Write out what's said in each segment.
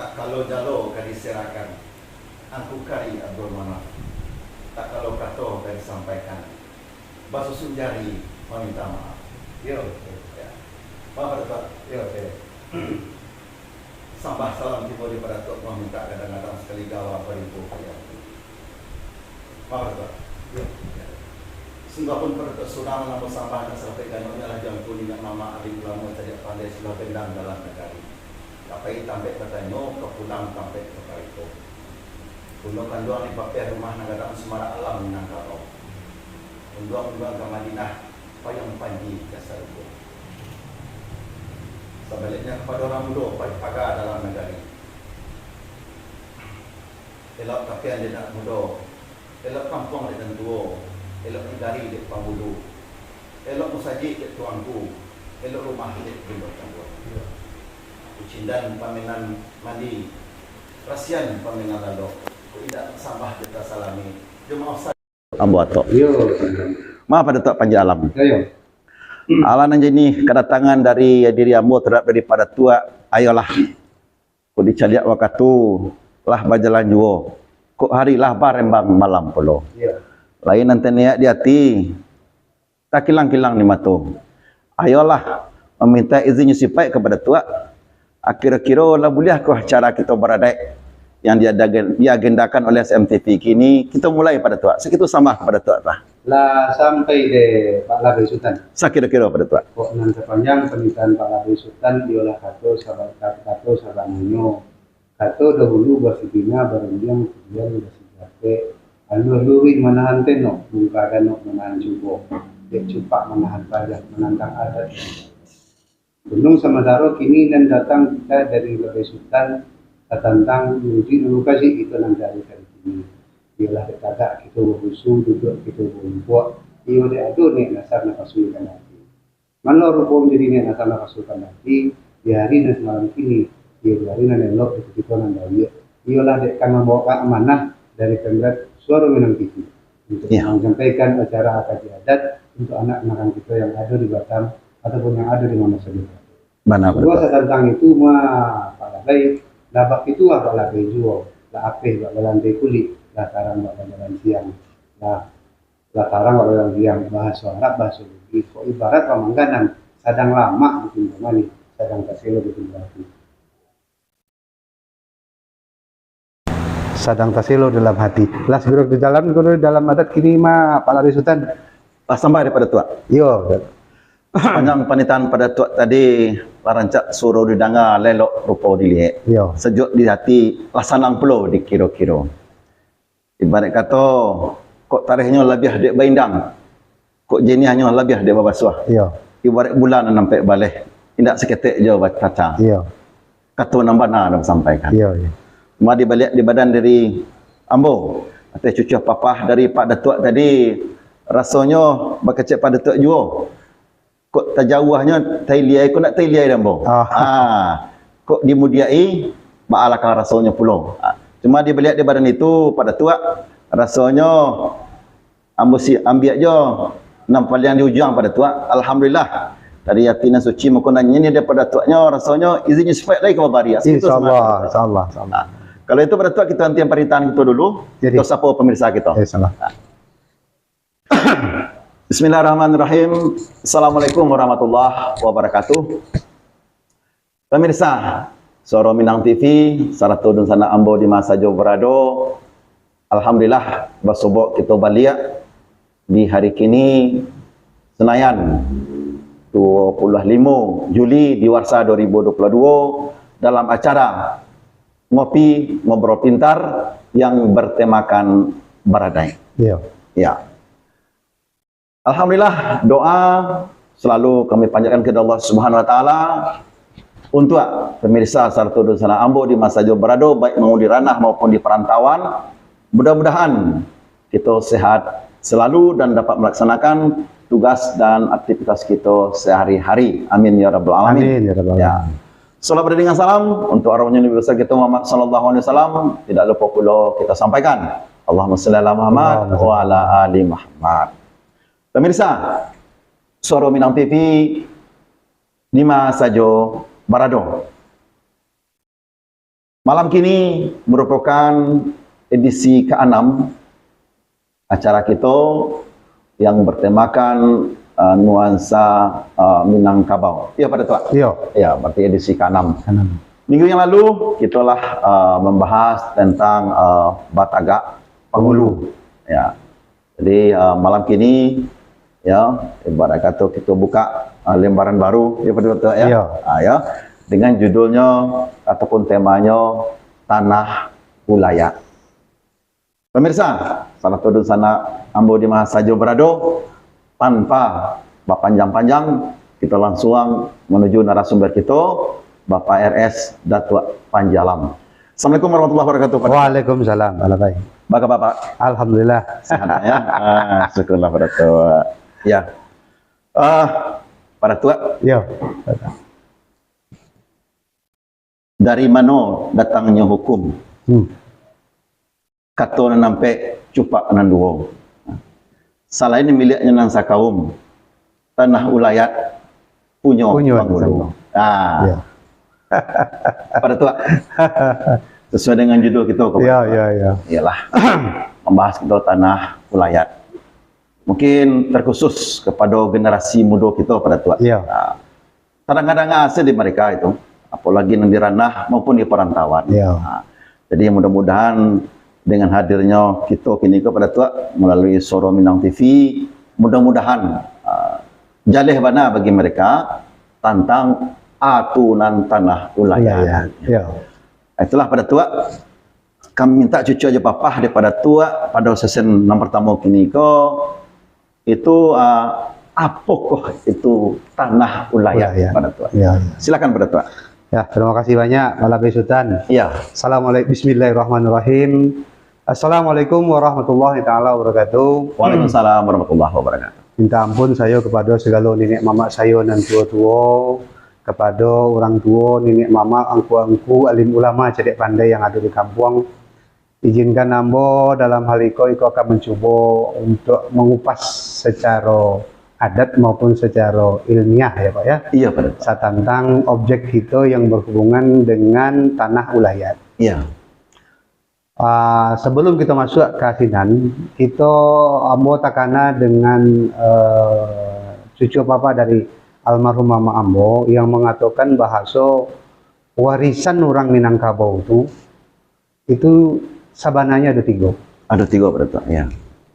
Tak kalau jalo kadi serakan, aku kari Abdul Manaf. Tak kalau kato kadi sampaikan, basusun jari meminta maaf. Yo, ya. Maaf Tuan. Yo, sambah salam tiba daripada Tuan meminta kadang-kadang sekali gawa beribu kaya. Maaf Tuan. Yo. Sungguh pun pada saudara nama sambah dan sampai ganyonya lah jam kuning nama alim ulama saja pandai sudah bendang dalam negara. Kapai tambah katanya ke pulang sampai ke Kariko. Undang kanduang di pakai rumah negara semara alam Minangkabau. Undang ke Madinah payang panji dasar itu. Sebaliknya kepada orang muda pagar dalam negara. Elok kapian dia nak muda. Elok kampung dia tua. Elok negari dia pambulu. Elok musajid dia tuanku. Elok rumah dia benda tangguh. Cindan paminan mandi, rasian paminan lalu. Tidak sambah kita salami. Cuma usah. Ambo atok. Yo. Maaf pada tok panji alam. Yo. Alan ni kedatangan dari diri ambo terhadap daripada tua ayolah. Ko dicaliak wakatu lah bajalan juo. Ko hari lah barembang malam polo. Yo. Lain nanti niat di hati. Tak kilang-kilang ni matu. Ayolah meminta izin Yusipai kepada tua. Kira-kira lah boleh kah cara kita beradai yang diagendakan oleh SMTP kini kita mulai pada tua. Sekitu sama kepada tua lah. Lah sampai de Pak Labei Sultan. Kira-kira pada tua. Kok nanti panjang permintaan Pak Labei Sultan diolah kato sahabat nyo. Kato dahulu basibina barang kemudian basibate. Alur-luri manahan teno, mungkadan no manahan cubo. Dia cupak manahan pajak, menantang adat. Gunung Samadaro kini dan datang kita dari Labei Sultan tentang menuju lokasi itu nanti dari sini. Dialah dekat kita berusuh duduk kita berbuat. Ia dia ada ni nasar nak pasukan nanti. Mana rupa menjadi ni nasar nak pasukan nanti di hari dan semalam kini. Ia di hari dan elok itu kita nanti. Ialah dia akan membawa amanah dari Pemret Suara Minang TV untuk menyampaikan acara akad adat untuk anak-anak kita yang ada di Batam ataupun yang ada di mana saja. Mana kedua tentang itu mah Pak Labei, labak itu Pak Labei jual, lah apeh Pak lantai kulit, lah tarang Pak jalan siang, lah tarang Pak jalan siang bahasa Arab bahasa Bugis, kok ibarat pemangganan sadang lama di mana sadang taselo di berarti. Sadang taselo dalam hati. Lah segera di jalan kalau dalam adat kini mah Pak Labei Sultan. Sampai daripada tua. Yo. Panjang panitan pada tua tadi rancak suruh didanga lelok rupa dilihat. Yo. Sejuk di hati lasanang pula dikira-kira. Ibarat kata kok tarikhnya lebih dek baindang. Kok jenihnya lebih dek babasuah. Yo. Ibarat bulan nampak balik. Tidak seketik je baca. Yo. Kata nambana dah sampaikan. Yo. Cuma dibalik di badan dari ambo atau cucu papah dari Pak Datuk tadi rasanya berkecek Pak Datuk juga. Kok tajawahnya tailiai, kok nak tailiai dan boh. Kok dimudiai, ba'alakah rasanya pulau. Cuma dia belihat di badan itu pada tua, rasanya ambil aja nampak yang di ujung pada tua. Alhamdulillah. Dari yatina suci makonannya ini daripada tuanya rasanya izinnya sifat lagi ke babari. Insyaallah, insyaallah. Kalau itu pada tua kita hentikan perintahan kita dulu. Jadi, kita sapa pemirsa kita. Insyaallah. Bismillahirrahmanirrahim. Assalamualaikum warahmatullahi wabarakatuh. Pemirsa Suara Minang TV, saratu dan sana ambo di masa jauh berado. Alhamdulillah bersobok kita balik di hari kini Senayan 25 Juli di Warsa 2022 dalam acara Ngopi Ngobrol Pintar yang bertemakan Baradai. Iya. Ya. Alhamdulillah doa selalu kami panjatkan kepada Allah Subhanahu wa taala untuk pemirsa sarta dosana ambo di masa jauh berado baik mau di ranah maupun di perantauan. Mudah-mudahan kita sehat selalu dan dapat melaksanakan tugas dan aktivitas kita sehari-hari. Amin ya rabbal alamin. Amin ya rabbal alamin. Salam dengan salam untuk arwahnya Nabi besar kita Muhammad sallallahu alaihi wasallam. Tidak lupa pula kita sampaikan Allahumma shalli ala Muhammad wa ala ali Muhammad. Pemirsa Suara Minang TV di masa jauh Barado. Malam kini merupakan edisi ke-6 acara kita yang bertemakan nuansa Minangkabau. Iya pada tua. Iya. Ya, berarti edisi ke-6. Minggu yang lalu kita telah membahas tentang Batagak Panghulu. Ya. Jadi malam kini ya ibarat kata kita buka lembaran baru ya pada tua ya. Iya. Ya. Dengan judulnya ataupun temanya Tanah Ulayat. Pemirsa, salah satu sana ambo di Mahasajo Barado, tanpa berpanjang-panjang kita langsung menuju narasumber kita, Bapak RS Datuk Panjalam. Assalamualaikum warahmatullahi wabarakatuh. Waalaikumsalam. Baik. Bagaimana Bapak? Alhamdulillah. Sehat ya? Syukurlah pada tua. Ya. Pada tua. Iya. Dari mana datangnya hukum? Kata nampe cupak nanduo. Selain miliknya nangsa kaum, tanah ulayat punya Panghulu. Ya. Pada tua. Sesuai dengan judul kita. Iya. Iyalah. Membahas kita tanah ulayat. Mungkin terkhusus kepada generasi muda kita pada tua. Iya. Kadang-kadang asal di mereka itu. Apalagi di ranah maupun di perantauan. Iya. Jadi mudah-mudahan dengan hadirnya kita kini kepada tua melalui Soro Minang TV, mudah-mudahan jalih bana bagi mereka tentang atunan tanah ulayat. Iya. Itulah pada tua kami minta cucu aja papah daripada tua pada season yang pertama kini itu apakah itu tanah ulayat pada tua. Iya. Silakan pada tua. Ya, terima kasih banyak Pak Labe Sultan. Iya. Assalamualaikum, bismillahirrahmanirrahim. Assalamualaikum warahmatullahi taala wabarakatuh. Waalaikumsalam warahmatullahi wabarakatuh. Minta ampun saya kepada segala nenek mama saya dan tua-tua, kepada orang tua, nenek mama, angku-angku, alim ulama, cedek pandai yang ada di kampung. Izinkan ambo dalam hal iko akan mencoba untuk mengupas secara adat maupun secara ilmiah ya Pak ya. Iya Pak. Tentang objek kita yang berhubungan dengan tanah ulayat. Iya. Sebelum kita masuk ke asinan, kita ambo takana dengan cucu papa dari almarhum mama ambo yang mengatakan bahasa warisan orang Minangkabau itu sabananya ada 3. Ada 3 Pak. Ya.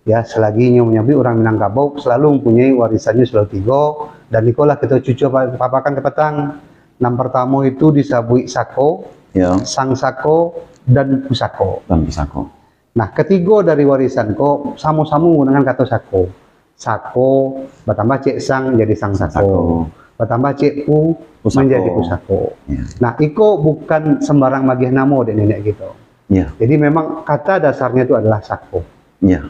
Ya, selagi menyambi orang Minangkabau selalu mempunyai warisannya selalu 3, dan ikolah kita cucu papakan ke petang. Yang pertama itu disabui sako, ya. sang sako, dan pusako. Nah, ketiga dari warisan ko sama-sama menggunakan kata sako. Sako bertambah cek sang jadi sang sako. Bertambah cek pusako menjadi pusako. Ya. Nah, iko bukan sembarang magih namo dek nenek gitu. Ya. Jadi memang kata dasarnya itu adalah sako. Ya.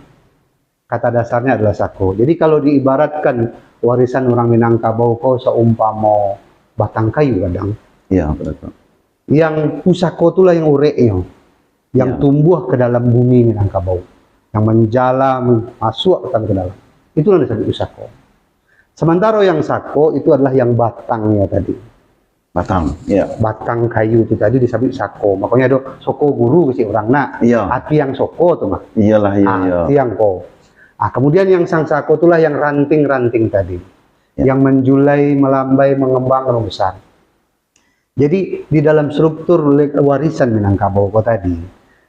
Kata dasarnya adalah sako. Jadi kalau diibaratkan warisan orang Minangkabau kau seumpama batang kayu kadang. Iya, betul. Yang pusako itulah yang ureknya, yang tumbuh ke dalam bumi Minangkabau, yang menjala masuk ke dalam. Itulah disebut pusako. Sementara yang sako itu adalah yang batangnya tadi. Batang, ya. Batang kayu itu tadi disebut sako. Makanya ada soko guru si orang nak. Iya. Hati yang soko tuh mah. Iyalah, iya. Hati yang ko. Kemudian yang sang sako itulah yang ranting-ranting tadi, yang menjulai, melambai, mengembang, membesar. Jadi di dalam struktur warisan Minangkabau tadi,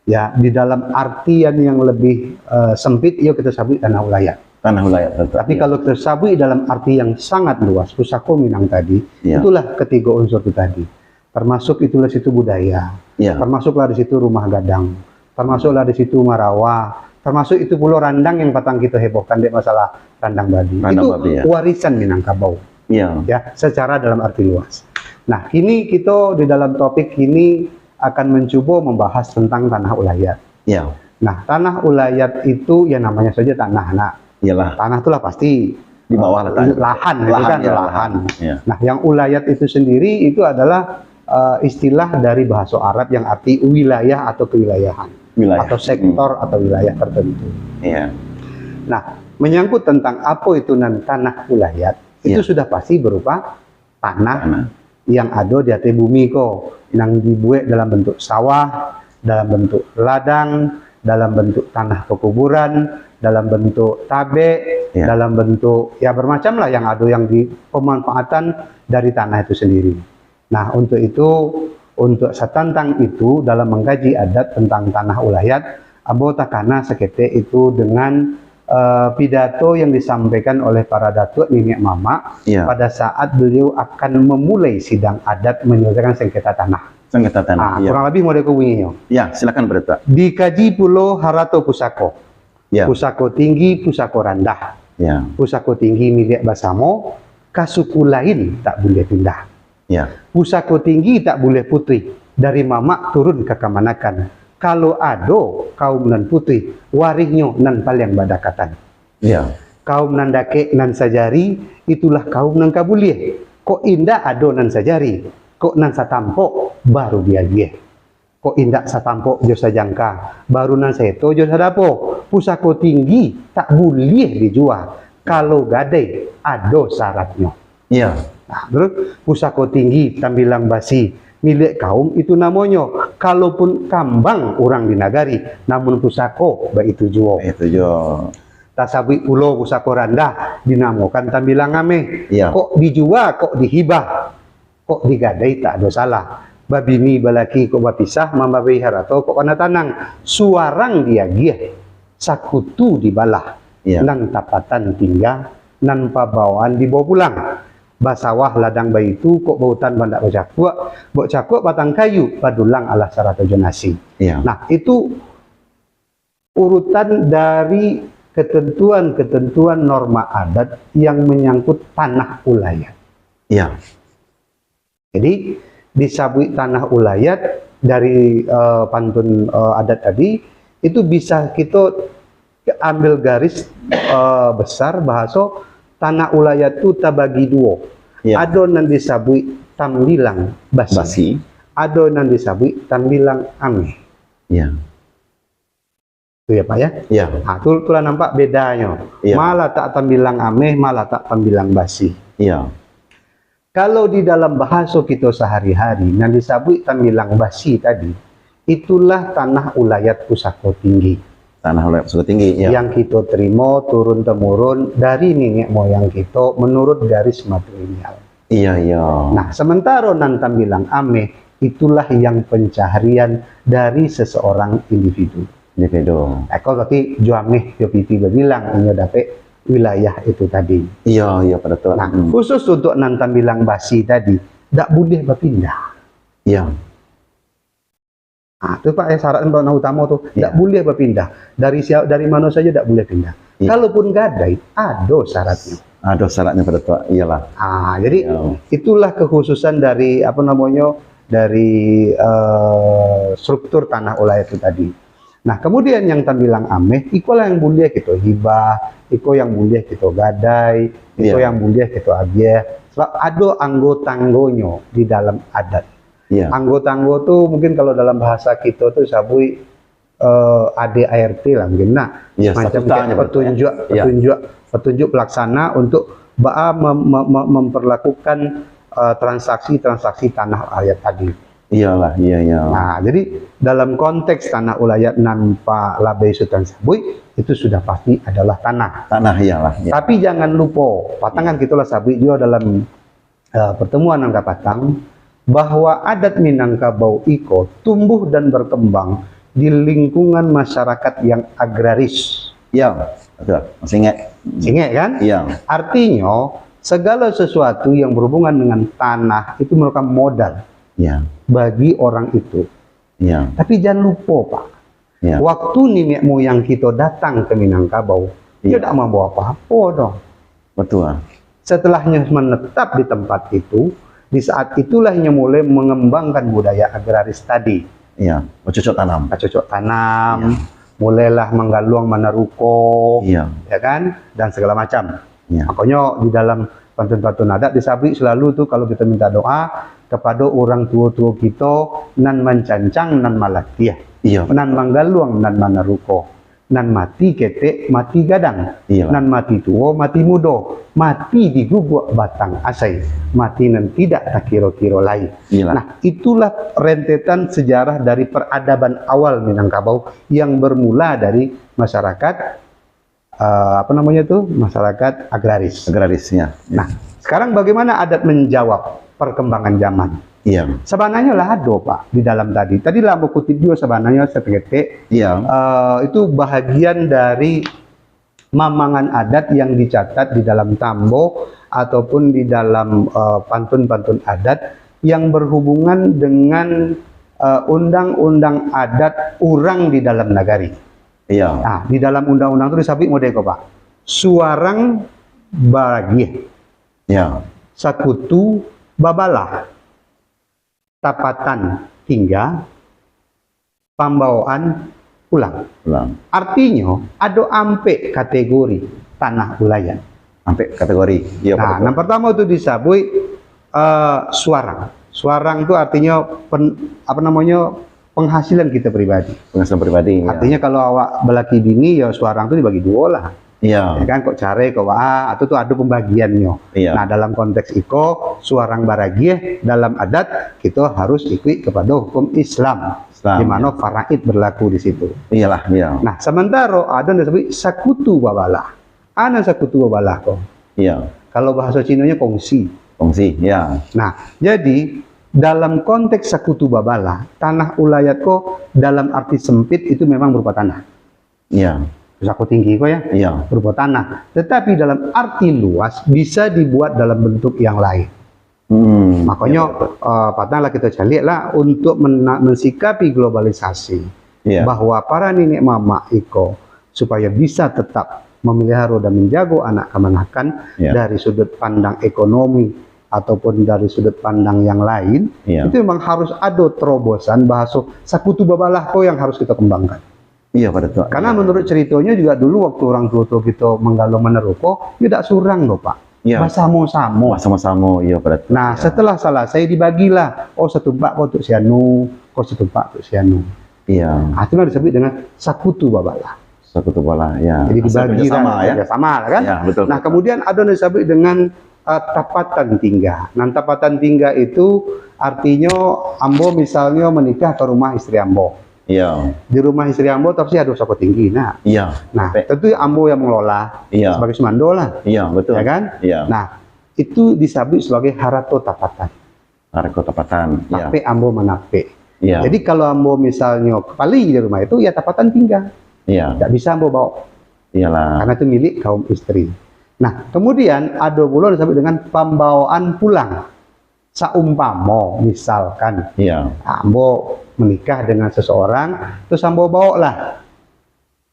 ya di dalam artian yang lebih sempit, yuk kita sabui tanah ulayat. Tanah ulayat. Tapi kalau kita sabui dalam arti yang sangat luas, pusako Minang tadi, itulah ketiga unsur itu tadi. Termasuk itulah situ budaya, termasuklah di situ rumah gadang, termasuklah di situ marawa. Termasuk itu pulau randang yang patang kita hebohkan di masalah randang babi. Itu warisan Minangkabau. Ya, secara dalam arti luas. Nah, kini kita di dalam topik ini akan mencoba membahas tentang tanah ulayat. Nah, tanah ulayat itu ya namanya saja tanah. Nah, tanah itulah pasti di bawah lahan, itu kan lahan. Nah, yang ulayat itu sendiri itu adalah istilah dari bahasa Arab yang arti wilayah atau kewilayahan. Atau sektor atau wilayah tertentu. Nah, menyangkut tentang apa itu tanah ulayat, itu sudah pasti berupa tanah yang ada di atas bumi ko, yang dibuat dalam bentuk sawah, dalam bentuk ladang, dalam bentuk tanah pekuburan, dalam bentuk tabe, dalam bentuk ya bermacam lah yang ada yang di pemanfaatan dari tanah itu sendiri. Nah untuk itu, untuk setantang itu dalam mengkaji adat tentang tanah ulayat, abo takana sekete itu dengan pidato yang disampaikan oleh para datuk nenek mama pada saat beliau akan memulai sidang adat menyelesaikan sengketa tanah. Sengketa tanah. Kurang lebih model kuwinyo. Ya, silakan Pak. Dikaji pulau Harato Pusako. Ya. Pusako tinggi, pusako rendah. Ya. Pusako tinggi milik Basamo, kasuku lain tak boleh pindah. Ya. Pusako tinggi tak boleh putih, dari mamak turun ke kamanakan. Kalau ado kaum nan putih, waringnya nan paling badakatan. Ya. Kaum nan dake nan sajari, itulah kaum nan kabulieh. Kok indah ado nan sajari, kok nan satampok baru dia. Kok indah satampok jo sajangka, baru nan seto jo sadapo. Pusako tinggi tak boleh dijual, kalau gadai ado syaratnya. Iya. Nah, terus pusako tinggi tambilang basi milik kaum itu namanya. Kalaupun kambang orang di nagari, namun pusako baik itu jual. Itu jo. Tasabui pulau pusako rendah dinamakan tambilang ameh. Iya. Kok dijual, kok dihibah, kok digadai tak ada salah. Babini balaki kok bapisah, mama bayi harato kok kana tanang. Suarang dia sakutu dibalah. Iya. Nan tapatan tinggal, nan pabawaan dibawa pulang. Basawah ladang bayi itu kok bautan bandak bocakuk batang kayu padulang ala sarata jonasi. Iya. Nah itu urutan dari ketentuan-ketentuan norma adat yang menyangkut tanah ulayat. Iya. Jadi disabui tanah ulayat dari pantun adat tadi itu bisa kita ambil garis besar bahasa tanah ulayat itu terbagi dua. Ya. Ada yang disabui tambilang basi. Ada yang disabui tambilang ameh. Ya. Itu ya Pak ya? Ya. Nah, itulah nampak bedanya. Ya. Malah tak tambilang ameh, malah tak tambilang basi. Ya. Kalau di dalam bahasa kita sehari-hari, yang disabui tambilang basi tadi, itulah tanah ulayat pusako tinggi. Tanah ulayat pusako tinggi, ya. Yang kita terima turun-temurun dari nenek moyang kita menurut garis matrilineal. Iya, iya. Nah, sementara nan tambilang ameh, itulah yang pencaharian dari seseorang individu. Eko berarti jo ameh, jo pipi berbilang, ini dapet wilayah itu tadi. Iya, iya pada tuan. Nah, khusus untuk nan tambilang basi tadi, tidak boleh berpindah. Iya. Nah, itu Pak syarat utama tuh tidak boleh berpindah dari mana saja tidak boleh pindah. Kalaupun gadai ada syaratnya. Ada syaratnya pada tua, iyalah. Jadi itulah kekhususan dari apa namanya dari struktur tanah ulayat itu tadi. Nah kemudian yang tambilang ameh, ikolah yang boleh kita hibah, iko yang boleh kita gadai, iko yang boleh kita abiah. Sebab ada anggota-anggonya di dalam adat. Anggota-anggo tuh mungkin kalau dalam bahasa kita tuh sabui ADART lah mungkin. Nah, macam petunjuk pelaksana untuk memperlakukan transaksi-transaksi tanah ulayat tadi. Iyalah, iya. Nah, jadi dalam konteks tanah ulayat nampa Labai Sultan Sabui itu sudah pasti adalah tanah. Tanah iyalah. Ya. Tapi jangan lupa, patangan kita lah Sabui juga dalam pertemuan Angka Patang bahwa adat Minangkabau Iko tumbuh dan berkembang di lingkungan masyarakat yang agraris. Iya, betul. Masih ingat? Ingat kan? Iya. Artinya segala sesuatu yang berhubungan dengan tanah itu merupakan modal. Ya. Bagi orang itu. Ya. Tapi jangan lupa Pak, ya. Waktu nenek moyang kita datang ke Minangkabau, dia tidak membawa apa-apa dong. Betul. Setelahnya menetap di tempat itu, di saat itulah yang mulai mengembangkan budaya agraris tadi. Iya, bercocok tanam. Bercocok tanam, mulailah menggaluang manaruko, ya kan, dan segala macam. Ya. Makanya di dalam pantun-pantun adat di Sabui selalu tuh kalau kita minta doa kepada orang tua-tua kita nan mencancang nan malatiah, nan manggaluang nan manaruko. nan mati ketek mati gadang, Iya. nan mati tua mati mudo, mati di guguk batang asai, mati nan tidak tak kira-kira lain. Iya. Nah, itulah rentetan sejarah dari peradaban awal Minangkabau yang bermula dari masyarakat masyarakat agraris. Agrarisnya. Nah, sekarang bagaimana adat menjawab perkembangan zaman? Iya. Sebenarnya lah ada Pak di dalam tadi. Tadi lah mau kutip juga sebenarnya sepetek. Iya. Itu bahagian dari mamangan adat yang dicatat di dalam tambo ataupun di dalam pantun-pantun adat yang berhubungan dengan undang-undang adat orang di dalam nagari. Iya. Nah, di dalam undang-undang itu disebut modeko Pak. Suarang baragie, Iya. sakutu babalah, tapatan hingga pembawaan pulang. Ulang. Artinya ada ampe kategori tanah ulayan. Sampai kategori. Iya. Nah, yang pertama itu disebut suarang. Suarang itu artinya penghasilan kita pribadi. penghasilan pribadi. Iya. Artinya kalau awak belaki bini ya suarang itu dibagi dua lah. Iya. Ya kan kok care kok atau tuh ada pembagiannya. Iya. Nah, dalam konteks iko suarang baragie dalam adat kita harus ikut kepada hukum Islam. Islam, Di mana faraid berlaku di situ. Iyalah. Iya. Nah, sementara ada yang disebut sakutu babalah. Ana sakutu babalah kok. Iya. Kalau bahasa Cinanya kongsi. Kongsi. Iya. Nah, jadi dalam konteks sakutu babalah, tanah ulayat kok dalam arti sempit itu memang berupa tanah. Iya. Pusako tinggi kok ya. Iya. Berupa tanah. Tetapi dalam arti luas bisa dibuat dalam bentuk yang lain. Makanya patahlah kita cari lah untuk mensikapi globalisasi. Iya. Bahwa para nenek mama iko supaya bisa tetap memelihara dan menjaga anak kemanakan Iya. dari sudut pandang ekonomi ataupun dari sudut pandang yang lain, Iya. itu memang harus ada terobosan bahasa sakutu babalah kok yang harus kita kembangkan. Iya pada tua. Karena menurut ceritanya juga dulu waktu orang tua kita menggalau meneruko, tidak surang loh Pak. Iya. Bersama-sama. Sama-sama. Iya pada tua. Nah, setelah selesai dibagilah. Oh, satu pak kau untuk sianu, kau satu pak untuk sianu. Iya. Nah, itulah disebut dengan sakutu babalah. Satu bola. Ya. Jadi dibagi sama ya. sama kan? Ya, betul. Nah, kemudian ada yang disebut dengan tapatan tingga. Nah, tapatan tingga itu artinya ambo misalnya menikah ke rumah istri ambo. Iya. Di rumah istri ambo tapi ada sako tinggi. Nah, Iya. tentu ambo yang mengelola Iya. sebagai semando lah. Iya betul. Ya kan? Iya. Nah, itu disebut sebagai harato tapatan. Harga tapatan. Iya. Tapi ambo menape. Iya. Jadi kalau ambo misalnya kepali di rumah itu ya tapatan tinggal. Iya. Tidak bisa ambo bawa Iyalah. karena itu milik kaum istri. Nah, kemudian ada pula disebut dengan pembawaan pulang. Saumpama misalkan Iya. ambo menikah dengan seseorang, terus ambo bawa lah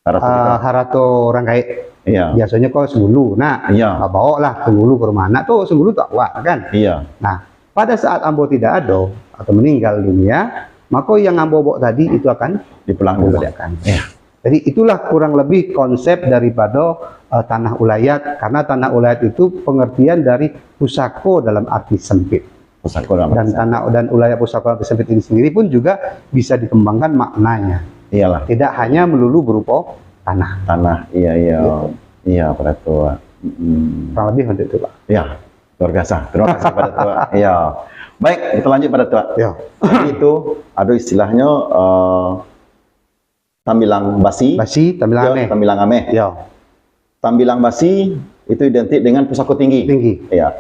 Harga harato rangkai. Iya. Biasanya kau senggulu. Nah, Iya. bawa lah senggulu ke rumah anak tuh senggulu tak kuat kan. Iya. Nah, pada saat ambo tidak ada atau meninggal dunia, maka yang ambo bawa tadi itu akan Dipulang dulu. dikembalikan. Iya. Jadi itulah kurang lebih konsep daripada tanah ulayat, karena tanah ulayat itu pengertian dari pusako dalam arti sempit. Pusako dalam Dan tanah dan ulayat pusako dalam arti sempit ini sendiri pun juga bisa dikembangkan maknanya. Iyalah. Tidak hanya melulu berupa tanah. Tanah. Iya. Iya. Gitu. Iya pada tua. Kurang lebih untuk itu, Pak. Ya. Luar biasa. Terima kasih pada tua. Iya. Baik, kita lanjut pada tua. Ya. Jadi itu ada istilahnya tambilang basi. Basi, tampilan aneh. Tambilang ameh. Ya, Tambilang basi itu identik dengan pusako tinggi. tinggi. Iya.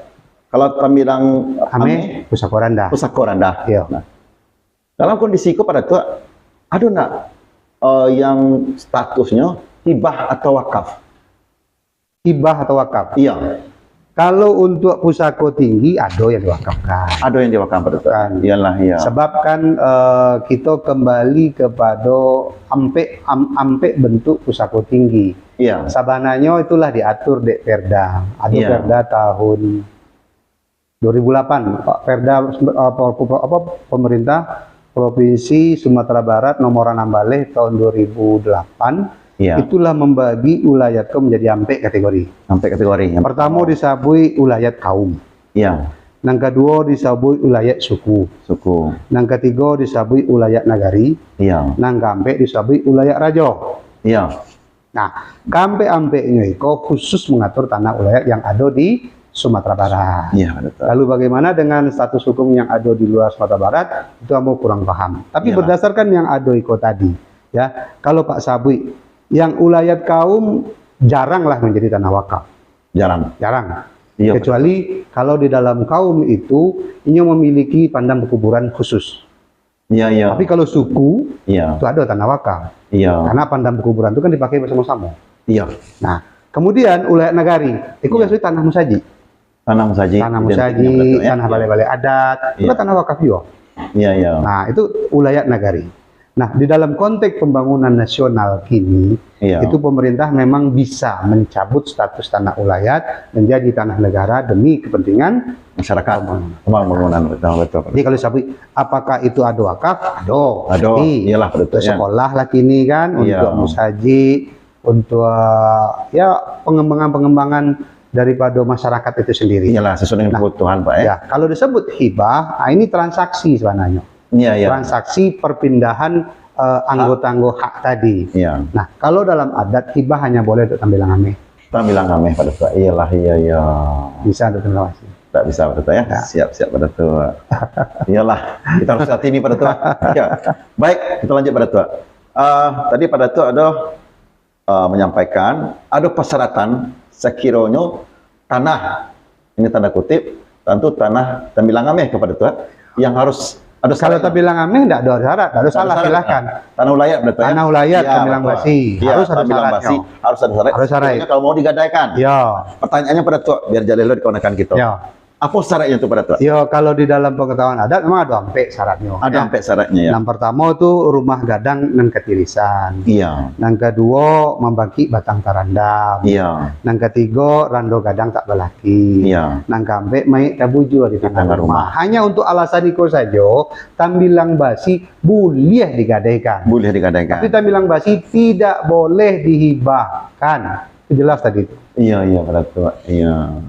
Kalau tambilang Ame, pusako rendah. pusako rendah. Iya. Nah, dalam kondisi itu pada tua ada nak yang statusnya hibah atau wakaf? Hibah atau wakaf. Iya. Kalau untuk pusako tinggi ada yang diwakafkan. Ada yang diwakaf pada tua. Kan. Iyalah, iya. Sebab kan kita kembali kepada ampe bentuk pusako tinggi. Iya. Sabananya itulah diatur di Perda. Ada Iya. Perda tahun 2008. Perda pemerintah Provinsi Sumatera Barat nomor 16 tahun 2008. Iya. Itulah membagi ulayat menjadi ampe kategori. Sampai kategori yang Pertama disabui ulayat kaum. Iya. Yang kedua disabui ulayat suku. Suku. Yang ketiga disabui ulayat nagari. Iya. Yang keempat disabui ulayat raja. Iya. Nah, kampe-ampeknya itu khusus mengatur tanah ulayat yang ada di Sumatera Barat. Iya, betul. Lalu bagaimana dengan status hukum yang ada di luar Sumatera Barat, itu kamu kurang paham. Tapi Iyalah. berdasarkan yang ada iko tadi, ya, kalau Pak Sabui, yang ulayat kaum jaranglah menjadi tanah wakaf. Jarang. Jarang. Iya, Kecuali kalau di dalam kaum itu, ini memiliki pandang pekuburan khusus. Iya, iya. Tapi kalau suku, Iya. itu ada tanah wakaf. Iya. Karena pandang pekuburan itu kan dipakai bersama-sama. Iya. Nah, kemudian ulayat nagari, itu Iya. biasanya tanah musaji. Tanah musaji. Tanah identiknya musaji, betul, ya. tanah balai-balai adat, itu Iya. kan tanah wakaf juga. Iya, iya. Nah, itu ulayat nagari. Nah, di dalam konteks pembangunan nasional kini, Iya. itu pemerintah memang bisa mencabut status tanah ulayat menjadi tanah negara demi kepentingan Masyarakat. Pembangunan betul. Jadi kalau sapi, apakah itu ada wakaf? Ada. Aduh, Tapi iyalah betul untuk ya. sekolah lah kini kan, Iya. untuk musaji, untuk ya pengembangan daripada masyarakat itu sendiri. Iyalah sesuai dengan kebutuhan, Pak ya. Ya, kalau disebut hibah, nah ini transaksi sebenarnya. Iya, iya. Transaksi perpindahan anggota-anggota hak tadi. Iya. Nah, kalau dalam adat hibah hanya boleh untuk tampilan ameh, Kita bilang kami pada tua. Iyalah, iya. bisa untuk transaksi. Tak bisa pada tua ya. Ya. Siap pada tua. Iyalah, kita harus hati ini pada tua. Ya. Baik, kita lanjut pada tua. Tadi pada tua ada menyampaikan ada persyaratan sekiranya tanah, ini tanda kutip, tentu tanah tampilan ameh kepada tua yang harus ada Kalau syaratnya. tampilan ameh tidak ada syarat, tidak ada Tak salah, syarat. silakan. Tanah ulayat betul ya. Tanah ulayat, Iya, tampilan betul. basi. Iya, Harus ada tampilan syaratnya. basi, harus ada syarat. Harus syarat. Sebenarnya kalau mau digadaikan. Ya, Pertanyaannya pada tua biar jalelo dikawanan kita. ya. Apa syaratnya itu pada tua? Ya, kalau di dalam pengetahuan adat memang ada sampai syaratnya. Ada ya. sampai syaratnya ya. Yang pertama itu rumah gadang dan ketirisan. Iya. Yang kedua membagi batang tarandam. Iya. Yang ketiga rando gadang tak belaki. Iya. Nang kampe maik tabuju di tangga tangga rumah. rumah. Hanya untuk alasan itu saja, tambilang basi boleh digadaikan. Boleh digadaikan. Tapi tambilang basi tidak boleh dihibahkan. Itu jelas tadi itu. Iya pada tua. Iya.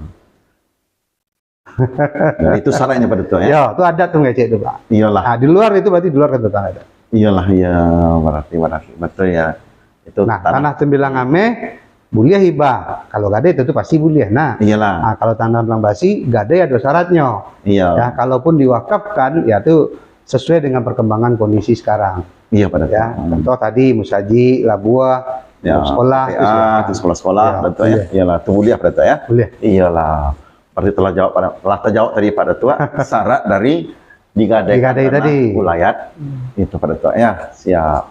Nah, itu syaratnya pada tua ya. Ya, itu adat tuh nggak cek itu, Pak. Iyalah. Nah, di luar itu berarti di luar ketentuan adat. Iyalah iya berarti betul ya. Itu Nah, tanah tembilang ame boleh hibah. Kalau gade itu pasti boleh. Nah, Iyalah. nah kalau tanah tembilang basi gade ada syaratnya. Iya. Ya, kalaupun diwakafkan ya itu sesuai dengan perkembangan kondisi sekarang. Iya pada tua. Ya, contoh tadi musaji, labuah, Ya, sekolah, itu silakan. itu sekolah-sekolah Ya, betul ya. boleh. Iyalah, itu boleh pada tua ya. Boleh. Iyalah. Berarti telah terjawab tadi pada tua syarat dari digadaikan Digadai tanah tadi. ulayat itu pada tua ya. Siap.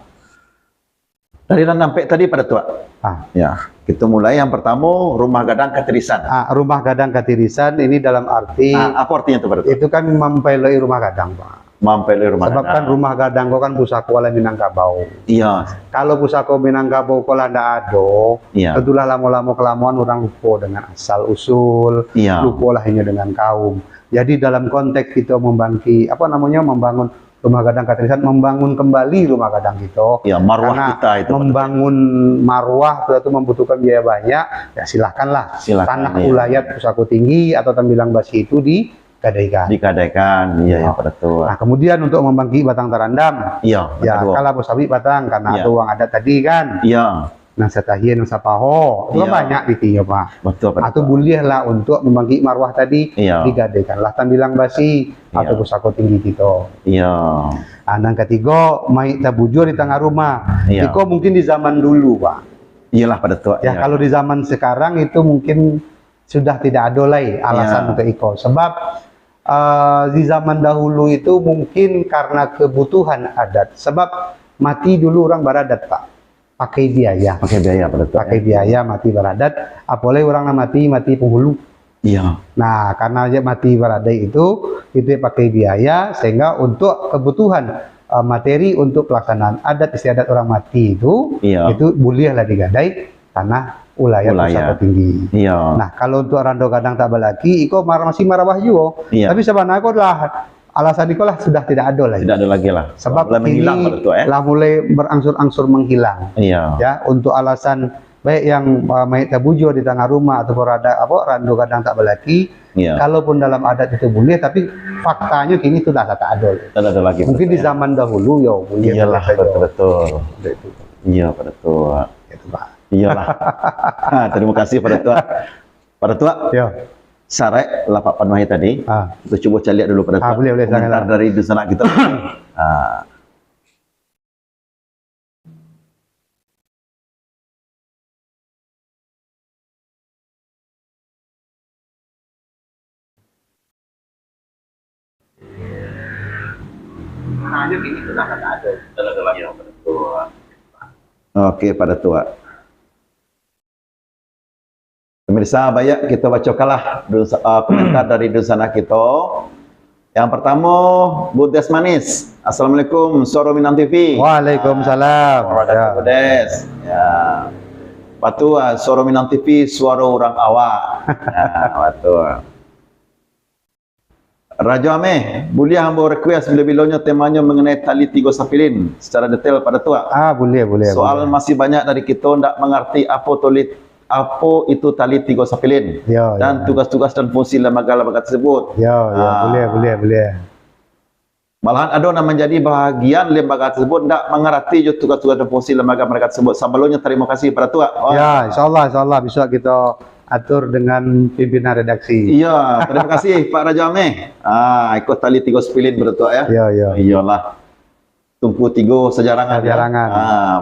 Dari sampai tadi pada tua. Ah. Ya, kita mulai yang pertama rumah gadang ketirisan. Rumah gadang ketirisan ini dalam arti Apa artinya itu pada tua? itu kan mempelai rumah gadang, Pak. Mampir rumah Sebab kan gadang. rumah gadang kok kan pusaka wala Minangkabau. Iya, Kalau pusaka Minangkabau kalau ndak ada, iya, tentulah lama-lama kelamaan orang lupa dengan asal usul, iya, lupa lah hanya dengan kaum. Jadi dalam konteks kita membangun rumah gadang ketirisan, membangun kembali rumah gadang kita. iya, marwah Karena kita itu. membangun marwah itu membutuhkan biaya banyak, ya silahkanlah. Silakan, Tanah iya. ulayat pusaka tinggi atau tembilang basi itu digadaikan. Digadaikan, iya, pada tua. Nah, kemudian untuk membangkit batang tarandam, Iya, ya kedua. kalau musawi batang karena Iya. ada uang adat tadi kan, Iya, nang setahien nang sapaho, itu kan Iya. banyak gitu ya Pak. betul pada Atau tua. boleh lah untuk membangkit marwah tadi Iya, digadaikanlah tambilang basi Iya. atau pusaka tinggi kita. iya, Yang ketiga, mai tabujur di tengah rumah. Iya. Itu mungkin di zaman dulu, Pak. iyalah pada tua. Ya, iya. kalau di zaman sekarang itu mungkin sudah tidak ada lagi alasan Iya. untuk iko. Sebab di zaman dahulu itu mungkin karena kebutuhan adat. Sebab mati dulu orang beradat, Pak. Pakai biaya. Pakai biaya pada tua. Pakai biaya mati beradat. Apalagi orang mati penghulu. Iya, Nah, karena aja mati beradai itu pakai biaya sehingga untuk kebutuhan materi untuk pelaksanaan adat istiadat orang mati itu iya, bolehlah digadai tanah ulayat Ulayat. pusaka tinggi. iya, Nah, kalau untuk rando gadang tak balaki, iko masih marawah juga. iya. Tapi sebenarnya aku lah alasan iko lah sudah tidak ada lagi. Tidak ada lagi lah. Sebab mulai menghilang pada tua ya. lah mulai berangsur-angsur menghilang. Iya, Ya, untuk alasan baik yang mayat tabujo di tengah rumah atau berada rando gadang tak balaki, iya. kalaupun dalam adat itu boleh, tapi faktanya kini sudah tak ada. Tidak ada lagi. Mungkin di pada tua, zaman dahulu ya boleh. ya. Iyalah, boleh saja. betul. Seperti itu. Iya pada tua. Gitu, Pak. Iyalah. Terima kasih pada tua. Pada tua, Ya. Sarek lapak panuai tadi. Kita coba cari lihat dulu pada tua. Boleh, Komentar jangan. dari dusun anak kita. Hanya ini sudah ada. Dalam pada tua. Oke, pada tua. Pemirsa, banyak kita bacakanlah komentar dari dusun anak kita. Yang pertama, Bu Des Manis. Assalamualaikum, Suara Minang TV. Waalaikumsalam. Ya. Bu Des. Ya. Batu, Suara Minang TV, suara orang awak. Batu. Raja Ameh, boleh hamba request bila-bilanya temanya mengenai tali tiga sapilin secara detail pada tua. Boleh. Soal masih banyak dari kita tidak mengerti apa itu tali tiga sapilin dan tugas-tugas dan fungsi lembaga-lembaga tersebut. Boleh. Malahan ada yang menjadi bahagian lembaga tersebut tidak mengerti tugas-tugas dan fungsi lembaga mereka tersebut. Sebelumnya terima kasih pada tua. Ya, insyaallah bisa kita atur dengan pimpinan redaksi. Iya, terima kasih Pak Raja Ameh. Ikut tali tiga sapilin pada tua ya. Iya. Iyalah. Tumpu tiga sejarangan.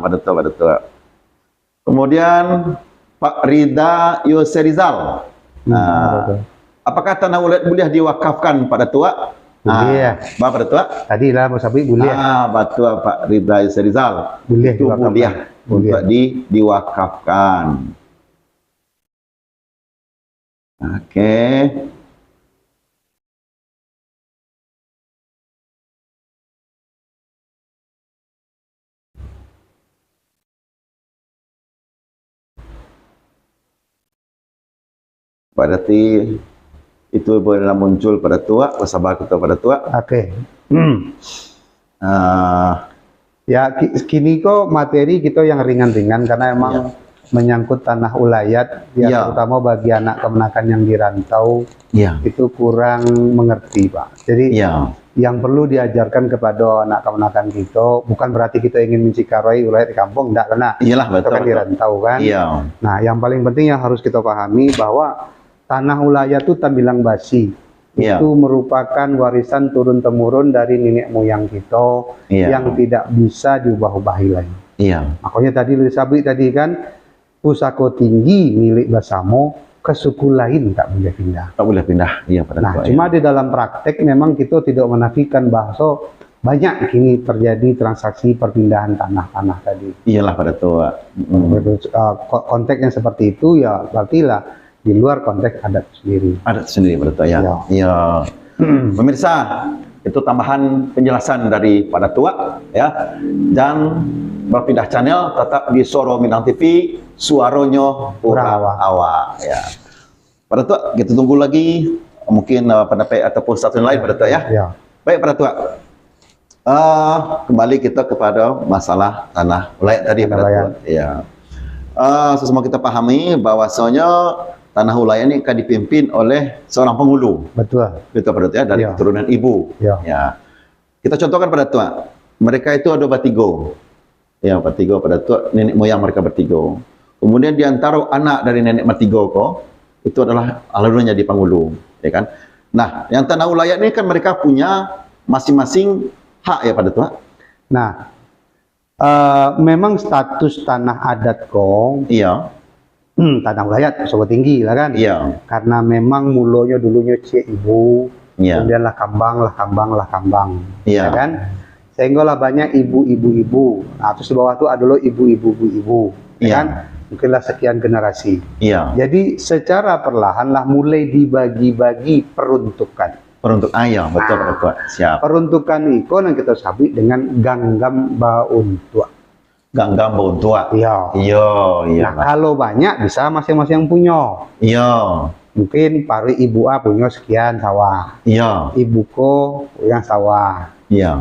Pada tua. Kemudian Pak Rida Yoserizal. Apakah tanah ulat boleh diwakafkan pada tua? Boleh. Pada tua? Tadi lah Mas Abi boleh. Betul Pak Rida Yoserizal. Boleh Itu boleh untuk diwakafkan. Oke. Berarti itu boleh muncul pada tua, sabar kita pada tua. Oke. Ya kini kok materi kita yang ringan-ringan karena emang menyangkut tanah ulayat, terutama bagi anak kemenakan yang dirantau, itu kurang mengerti Pak. Jadi yang perlu diajarkan kepada anak kemenakan kita, bukan berarti kita ingin mencikarai ulayat di kampung, enggak, karena betul, kan dirantau kan. Nah yang paling penting yang harus kita pahami bahwa tanah ulayat itu tambilang basi. Itu merupakan warisan turun-temurun dari nenek moyang kita yang tidak bisa diubah-ubahi lagi. Makanya tadi Lisabri tadi kan, pusaka tinggi milik Basamo ke suku lain tak boleh pindah. Tak boleh pindah. Cuma di dalam praktek memang kita tidak menafikan bahwa banyak kini terjadi transaksi perpindahan tanah-tanah tadi. Iyalah pada tua. Konteks yang seperti itu ya berarti lah di luar konteks adat sendiri. Adat sendiri pada tua ya. Pemirsa, itu tambahan penjelasan dari pada tua ya. Dan berpindah channel tetap di Suara Minang TV, suaranya awak ya. Pada tua kita tunggu lagi mungkin pendapat ataupun statement lain pada tua ya. Baik pada tua. Kembali kita kepada masalah tanah ulayat tadi pada tua. Ya. Semua kita pahami bahwasanya tanah ulayat ini akan dipimpin oleh seorang penghulu. Betul pada tua dari keturunan ibu. Ya. Kita contohkan pada tua. Mereka itu ada bertiga. Bertiga pada tua, nenek moyang mereka bertiga. Kemudian di antara anak dari nenek bertiga itu adalah alurnya di penghulu, ya kan? Nah, yang tanah ulayat ini kan mereka punya masing-masing hak ya pada tua. Nah, memang status tanah adat tanah ulayat sobat tinggi lah kan? Karena memang mulonya dulunya cik ibu, kemudian lah kambang, ya kan? Sehingga lah banyak ibu-ibu. Nah, terus di bawah itu adalah ibu-ibu, ya kan? Mungkinlah sekian generasi. Jadi secara perlahan lah mulai dibagi-bagi peruntukan. Betul Pak. Siap. Peruntukan itu yang kita sabit dengan ganggam bauntua. Ganggam bauntua. Nah, kalau banyak bisa masing-masing punya. Mungkin pari ibu A punya sekian sawah. Ibuku punya sawah.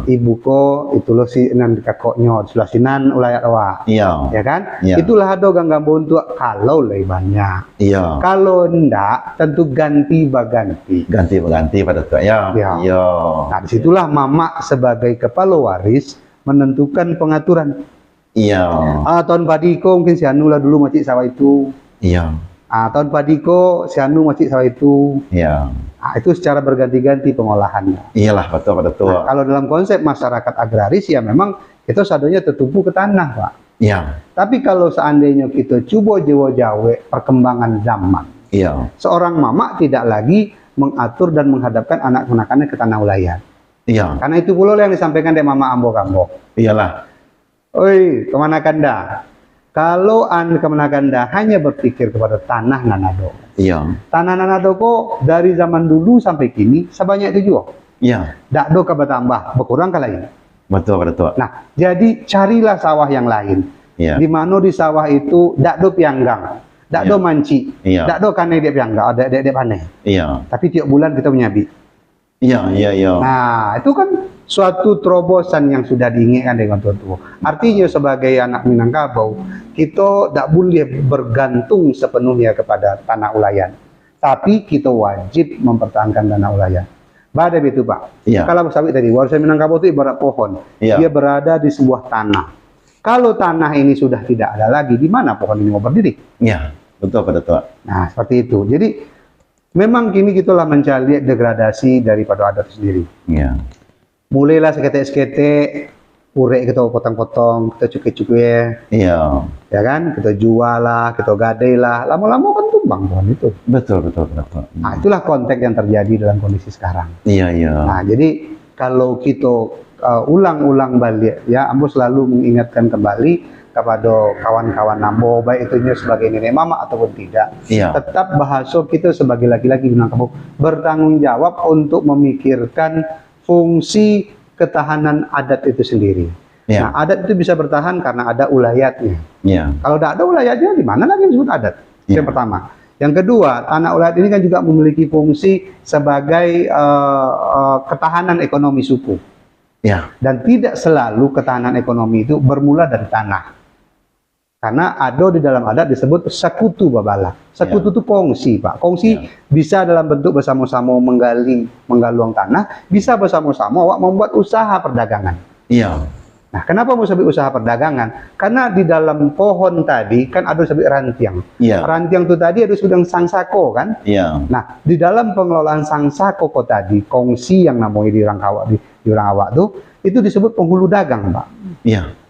Ibuku itu loh si nan kakoknya sebelah sinan ulayat awak. Ya kan? Itulah ada ganggam bauntua kalau lebih banyak. Kalau enggak tentu ganti baganti. Ganti pada tua Nah, disitulah mama sebagai kepala waris menentukan pengaturan. Iya. Tahun Padiko mungkin si Anu lah dulu macik sawah itu. Iya. Tahun Padiko si Anu macik sawah itu. Iya. Itu secara berganti-ganti pengolahannya. Iyalah, betul. Nah, kalau dalam konsep masyarakat agraris ya memang itu sadonya tertumpu ke tanah, Pak. Iya. Tapi kalau seandainya kita coba jawa-jawa perkembangan zaman, Iya. seorang mama tidak lagi mengatur dan menghadapkan anak-anakannya ke tanah ulayan. Iya. Karena itu pula yang disampaikan dari Mama Ambo-Kambo. Iyalah. Oi, kemana kanda? Kalau Anda kemana kanda hanya berpikir kepada tanah Nanado. Iya. Tanah Nanado kok dari zaman dulu sampai kini sebanyak itu juga. Iya. Dak do kabar tambah, berkurang ke lain. Betul. Nah, jadi carilah sawah yang lain. Iya. Di mana di sawah itu dak do pianggang, dak do manci, Iya. dak do kane dia pianggang, ada dia panai. Iya. Tapi tiap bulan kita menyabi. Iya. Nah, itu kan suatu terobosan yang sudah diinginkan dengan Tuan Tua. Artinya sebagai anak Minangkabau, kita tidak boleh bergantung sepenuhnya kepada tanah ulayan. Tapi kita wajib mempertahankan tanah ulayan. Pada itu Pak, Iya. kalau sawit tadi, warisan Minangkabau itu ibarat pohon. Iya. Dia berada di sebuah tanah. Kalau tanah ini sudah tidak ada lagi, di mana pohon ini mau berdiri? Iya. Betul. Nah, seperti itu. Jadi, memang kini kita lah mencari degradasi daripada adat sendiri. Iya. Mulailah seketek-seketek, urek kita potong-potong, kita cukai-cukai, Iya. ya kan? Kita jual lah, kita gadai lah, lama-lama kan tumbang pohon itu. Betul. Nah, itulah konteks yang terjadi dalam kondisi sekarang. Iya. Nah, jadi kalau kita ulang-ulang balik, ya, Ambo selalu mengingatkan kembali kepada kawan-kawan Ambo, baik itu sebagai nenek mama ataupun tidak. Iya. Tetap bahasa kita sebagai laki-laki Minangkabau bertanggung jawab untuk memikirkan fungsi ketahanan adat itu sendiri. Iya. Nah, adat itu bisa bertahan karena ada ulayatnya. Iya. Kalau tidak ada ulayatnya, di mana lagi disebut adat? Iya. Yang pertama. Yang kedua, tanah ulayat ini kan juga memiliki fungsi sebagai ketahanan ekonomi suku. Iya. Dan tidak selalu ketahanan ekonomi itu bermula dari tanah. Karena ada di dalam adat disebut sekutu babala. Sekutu itu kongsi, Pak. Kongsi bisa dalam bentuk bersama-sama menggaluang tanah, bisa bersama-sama membuat usaha perdagangan. Iya. Nah, kenapa mau sebut usaha perdagangan? Karena di dalam pohon tadi kan ada sebut rantiang. Iya. Rantiang itu tadi ada sebut sangsako kan? Iya. Nah, di dalam pengelolaan sangsako tadi, kongsi yang namanya di orang awak itu disebut penghulu dagang, Pak. Iya.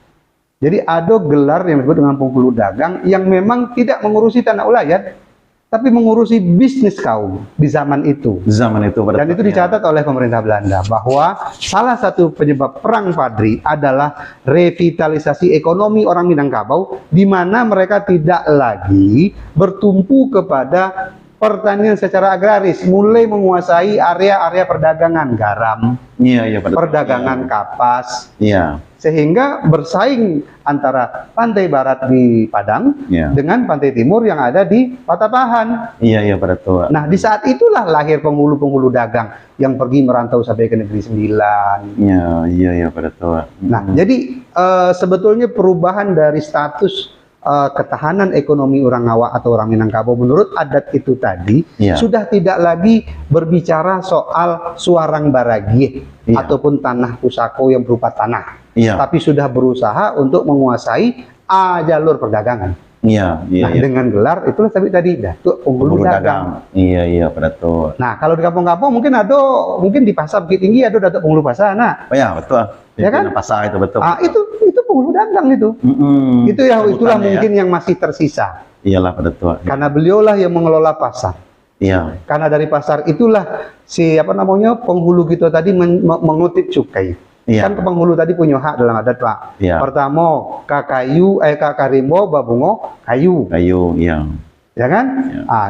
Jadi ada gelar yang disebut dengan penghulu dagang yang memang tidak mengurusi tanah ulayat, tapi mengurusi bisnis kaum di zaman itu. Zaman itu. Dan itu dicatat oleh pemerintah Belanda bahwa salah satu penyebab perang Padri adalah revitalisasi ekonomi orang Minangkabau, di mana mereka tidak lagi bertumpu kepada pertanian secara agraris, mulai menguasai area-area perdagangan garam, Iya. perdagangan kapas, Iya. sehingga bersaing antara pantai barat di Padang Iya. dengan pantai timur yang ada di Patapahan. Iya. Betul. Nah, di saat itulah lahir penghulu-penghulu dagang yang pergi merantau sampai ke Negeri Sembilan. Iya. Betul. Nah, jadi sebetulnya perubahan dari status ketahanan ekonomi orang Awak atau orang Minangkabau menurut adat itu tadi sudah tidak lagi berbicara soal suarang baragie ataupun tanah pusako yang berupa tanah. Tapi sudah berusaha untuk menguasai jalur perdagangan. Iya. Nah, dengan gelar itulah tadi Datuk Penghulu Dagang. Iya, betul. Nah, kalau di kampung-kampung mungkin di pasar Bukit Tinggi ada Datuk Penghulu Pasar. Nah, Oh ya, betul. Ya kan? Pasar itu betul. Itu penghulu dagang itu. Itulah mungkin yang masih tersisa. Iyalah, betul. Karena beliaulah yang mengelola pasar. Iya. Karena dari pasar itulah penghulu kita tadi mengutip cukai. Iya. Kan penghulu tadi punya hak dalam adat, Pak. Iya. Pertama, kakarimbo babungo kayu. Kayu, iya. Ya kan?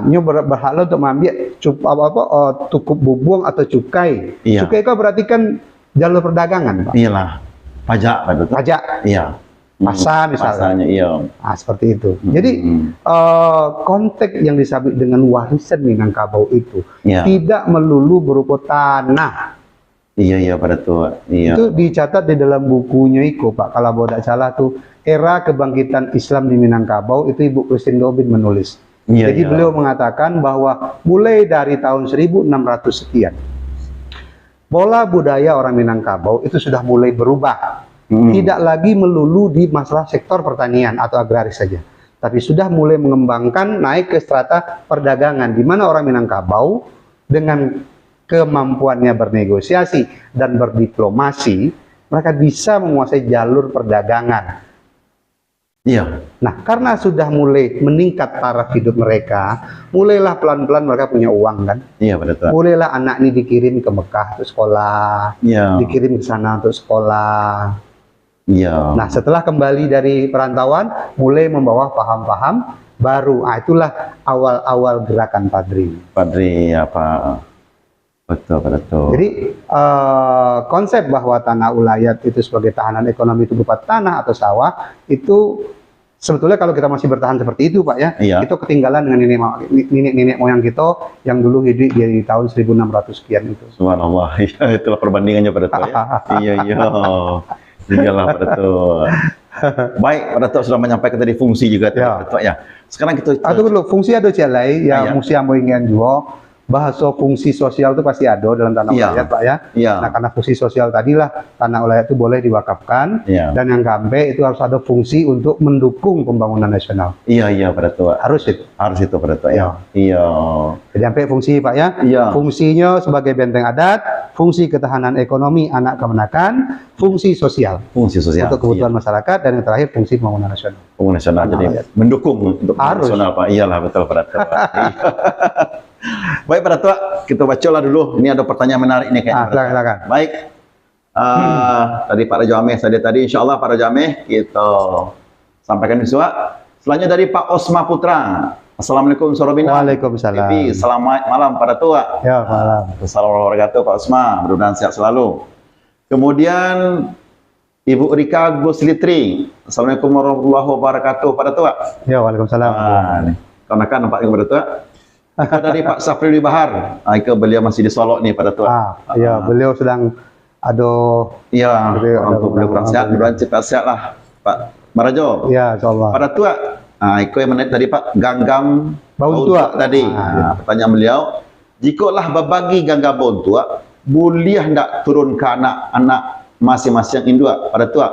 Nyo berhak untuk mengambil tukup bubuang atau cukai. Iya. Cukai itu berarti kan jalur perdagangan, Pak. Iyalah. Pajak, betul. Pajak. Iya. Pasar misalnya. Pasarnya, iya. Seperti itu. Jadi konteks yang disebut dengan warisan Minangkabau itu tidak melulu berupa tanah. Iya, betul. Iya. Itu dicatat di dalam bukunya Iko, Pak. Kalau tidak salah tuh era kebangkitan Islam di Minangkabau itu Ibu Christine Dobin menulis. Iya, Jadi beliau mengatakan bahwa mulai dari tahun 1600 sekian, pola budaya orang Minangkabau itu sudah mulai berubah. tidak lagi melulu di masalah sektor pertanian atau agraris saja, tapi sudah mulai mengembangkan naik ke strata perdagangan, di mana orang Minangkabau dengan kemampuannya bernegosiasi dan berdiplomasi, mereka bisa menguasai jalur perdagangan. Iya. Nah, karena sudah mulai meningkat taraf hidup mereka, mulailah pelan-pelan mereka punya uang kan. Iya, betul. Mulailah anak ini dikirim ke Mekah untuk sekolah, Iya. dikirim ke sana untuk sekolah. Iya. Nah, setelah kembali dari perantauan, mulai membawa paham-paham baru. Ah, itulah awal-awal gerakan Padri. Padri apa? Betul, betul. Jadi konsep bahwa tanah ulayat itu sebagai tahanan ekonomi itu berupa tanah atau sawah itu sebetulnya kalau kita masih bertahan seperti itu Pak ya, Iya. itu ketinggalan dengan nenek moyang kita yang dulu hidup di tahun 1600 sekian itu. Subhanallah. Iya, itulah perbandingannya pada Datuk ya. Iya, iya. Iyalah pada Datuk. Baik, pada Datuk sudah menyampaikan tadi fungsi juga tadi, Ya. Pada Datuk ya. Sekarang kita Atau dulu fungsi ada cialai Ya. yang mesti ambo ingin juga. Bahasa fungsi sosial itu pasti ada dalam tanah Ya. ulayat Pak ya. Iya. Nah, karena fungsi sosial tadilah tanah ulayat itu boleh diwakafkan, Iya. dan yang keempat itu harus ada fungsi untuk mendukung pembangunan nasional. Iya, iya pada Datuk. Harus itu. Harus itu pada Datuk ya. Iya. Jadi sampai fungsi Pak ya. Iya. Fungsinya sebagai benteng adat, fungsi ketahanan ekonomi anak kemenakan, fungsi sosial Fungsi sosial. untuk kebutuhan masyarakat, dan yang terakhir fungsi pembangunan nasional. Pembangunan nasional Tanah jadi ulayat. mendukung untuk Harus. nasional Pak. Iyalah betul pada Datuk. Baik pada Datuk, kita bacalah dulu. Ini ada pertanyaan menarik ini kayaknya. Pada Datuk. Silakan. Baik. Tadi Pak Raja Ameh tadi insyaallah Pak Raja Ameh kita sampaikan visual. Selanjutnya dari Pak Osma Putra. Assalamualaikum Sorobina. Waalaikumsalam. TV, selamat malam pada Tua. Ya, malam. Assalamualaikum warahmatullahi wabarakatuh Pak Osma. Mudah-mudahan sehat selalu. Kemudian Ibu Rika Guslitri. Assalamualaikum warahmatullahi wabarakatuh pada Tua. Ya, waalaikumsalam. Nih, kawan-kawan nampak pada Tua. Kita dari Pak Safri Bahar. Itu beliau masih di Solok nih pada Tua. Ya, beliau sedang ada. Iya, Beliau orang ada tua beliau kurang sehat, mudah-mudahan cepat sehat lah Pak Marajo. Ya, insyaallah. Pada Tua, itu yang menarik tadi Pak, ganggam Bau tua tadi. Pertanyaan beliau, jikalau berbagi ganggam bau tua, boleh hendak turun ke anak-anak masing-masing indua pada Tua?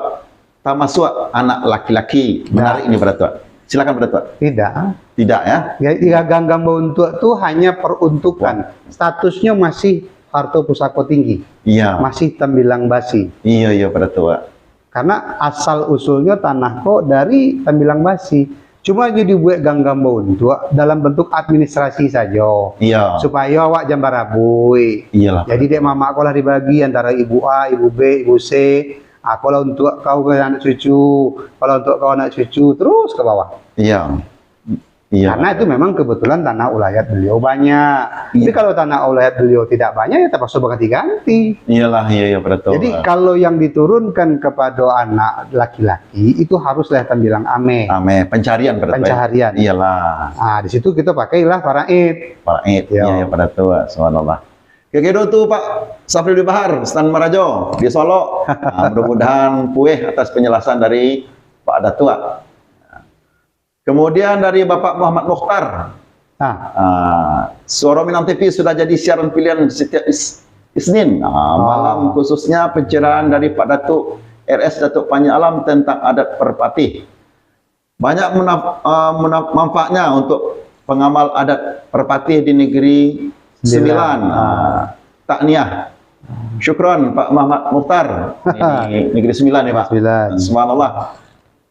Termasuk anak laki-laki. Menarik ini pada Tua. Silakan pada Tua. Tidak. Tidak ya? Ya, ganggam untuk itu hanya peruntukan. Statusnya masih harta pusako tinggi. Iya. Masih tembilang basi. Iya, iya pada Tua. Karena asal usulnya tanah kok dari tembilang basi. Cuma jadi buat ganggam untuk dalam bentuk administrasi saja. Iya. Supaya awak jam barabui. Iyalah. Jadi dek mama aku lah dibagi antara ibu A, ibu B, ibu C. Kalau untuk kau ke anak cucu, kalau untuk kau anak cucu, terus ke bawah. Iya. Iya. Karena itu memang kebetulan tanah ulayat beliau banyak. Iya. Tapi kalau tanah ulayat beliau tidak banyak, ya terpaksa berganti-ganti. Iyalah, iya, iya pada Tua. Jadi kalau yang diturunkan kepada anak laki-laki itu haruslah bilang ame. Ame, pencarian pada Tua. Pencarian. Iyalah. Nah, di situ kita pakailah faraid. Pak Id, Iya. iya pada Tua, subhanallah. Kegedo tuh Pak Safri Bahar, Stan Marajo di Solo. Nah, mudah-mudahan puih atas penjelasan dari Pak Datua. Kemudian dari Bapak Muhammad Mukhtar. Nah, Suara Minang TV sudah jadi siaran pilihan setiap Isnin. Malam khususnya pencerahan dari Pak Datuk RS Datuk Panji Alam tentang adat perpati. Banyak manfaatnya untuk pengamal adat perpati di negeri Sembilan. Takniah. Syukron Pak Muhammad Mukhtar. Ini negeri Sembilan ya Pak. Sembilan. Subhanallah.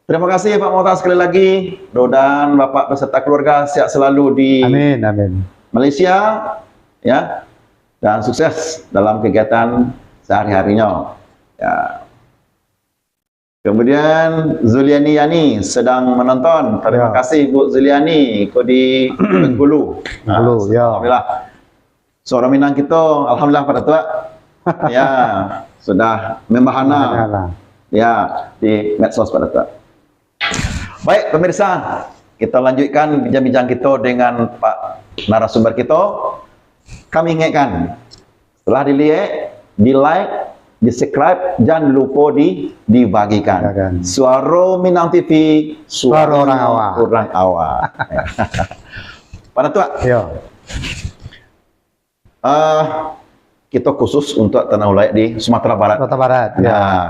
Terima kasih Pak Mukhtar sekali lagi. Mudah-mudahan Bapak beserta keluarga sehat selalu di amin, amin. Malaysia ya, dan sukses dalam kegiatan sehari-harinya ya. Kemudian Zuliani Yani sedang menonton. Terima kasih Bu Zuliani, kau di Bengkulu. Bengkulu, ya. Alhamdulillah. Suara Minang kita alhamdulillah pada Tua. Ya, sudah membahana ya di medsos pada Tua. Baik pemirsa, kita lanjutkan bincang-bincang kita dengan Pak narasumber kita. Kami ingatkan, setelah di like, di subscribe, jangan lupa dibagikan. Suara Minang TV, suara orang awak. Pada Tua. Ya. Kita khusus untuk tanah ulayat di Sumatera Barat. Sumatera Barat. Nah,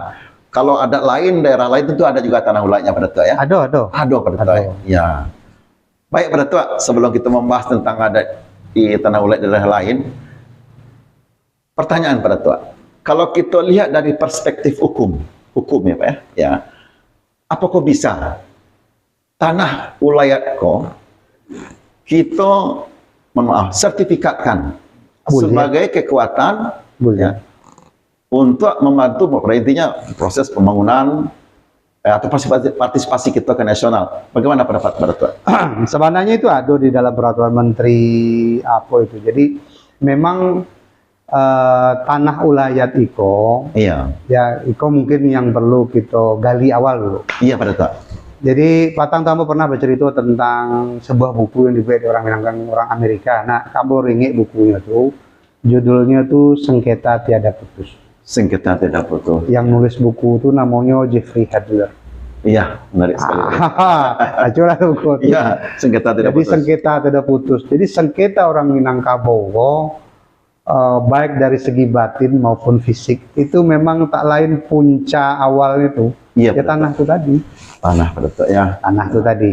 Kalau adat lain, daerah lain tentu ada juga tanah ulayatnya Pak Datuk ya. Ada. Ada Pak Datuk. Ada. Ya. Baik Pak Datuk, sebelum kita membahas tentang adat di tanah ulayat daerah lain, pertanyaan Pak Datuk. Kalau kita lihat dari perspektif hukum ya Pak ya, apakah bisa tanah ulayat ko kita sertifikatkan sebagai kekuatan ya, untuk membantu intinya proses pembangunan atau partisipasi kita ke nasional. Bagaimana pendapat Pak Datuk? Sebenarnya itu ada di dalam peraturan menteri apa itu. Jadi memang tanah ulayat iko, iya, ya iko mungkin yang perlu kita gali awal dulu. Iya Pak Datuk. Jadi Patang Tambo pernah bercerita tentang sebuah buku yang dibuat orang orang Amerika. Nah, kamu ringik bukunya tuh, judulnya tuh Sengketa Tiada Putus. Sengketa Tiada Putus. Yang nulis buku itu namanya Jeffrey Hadler. Iya, menarik sekali. Aculah buku itu. Iya, Sengketa Tiada Putus. Jadi sengketa tidak putus. Jadi sengketa orang Minangkabau, baik dari segi batin maupun fisik, itu memang tak lain punca awal itu. Iya, ya tanah itu tadi. Tanah Pak Datuk ya. Tanah itu tadi.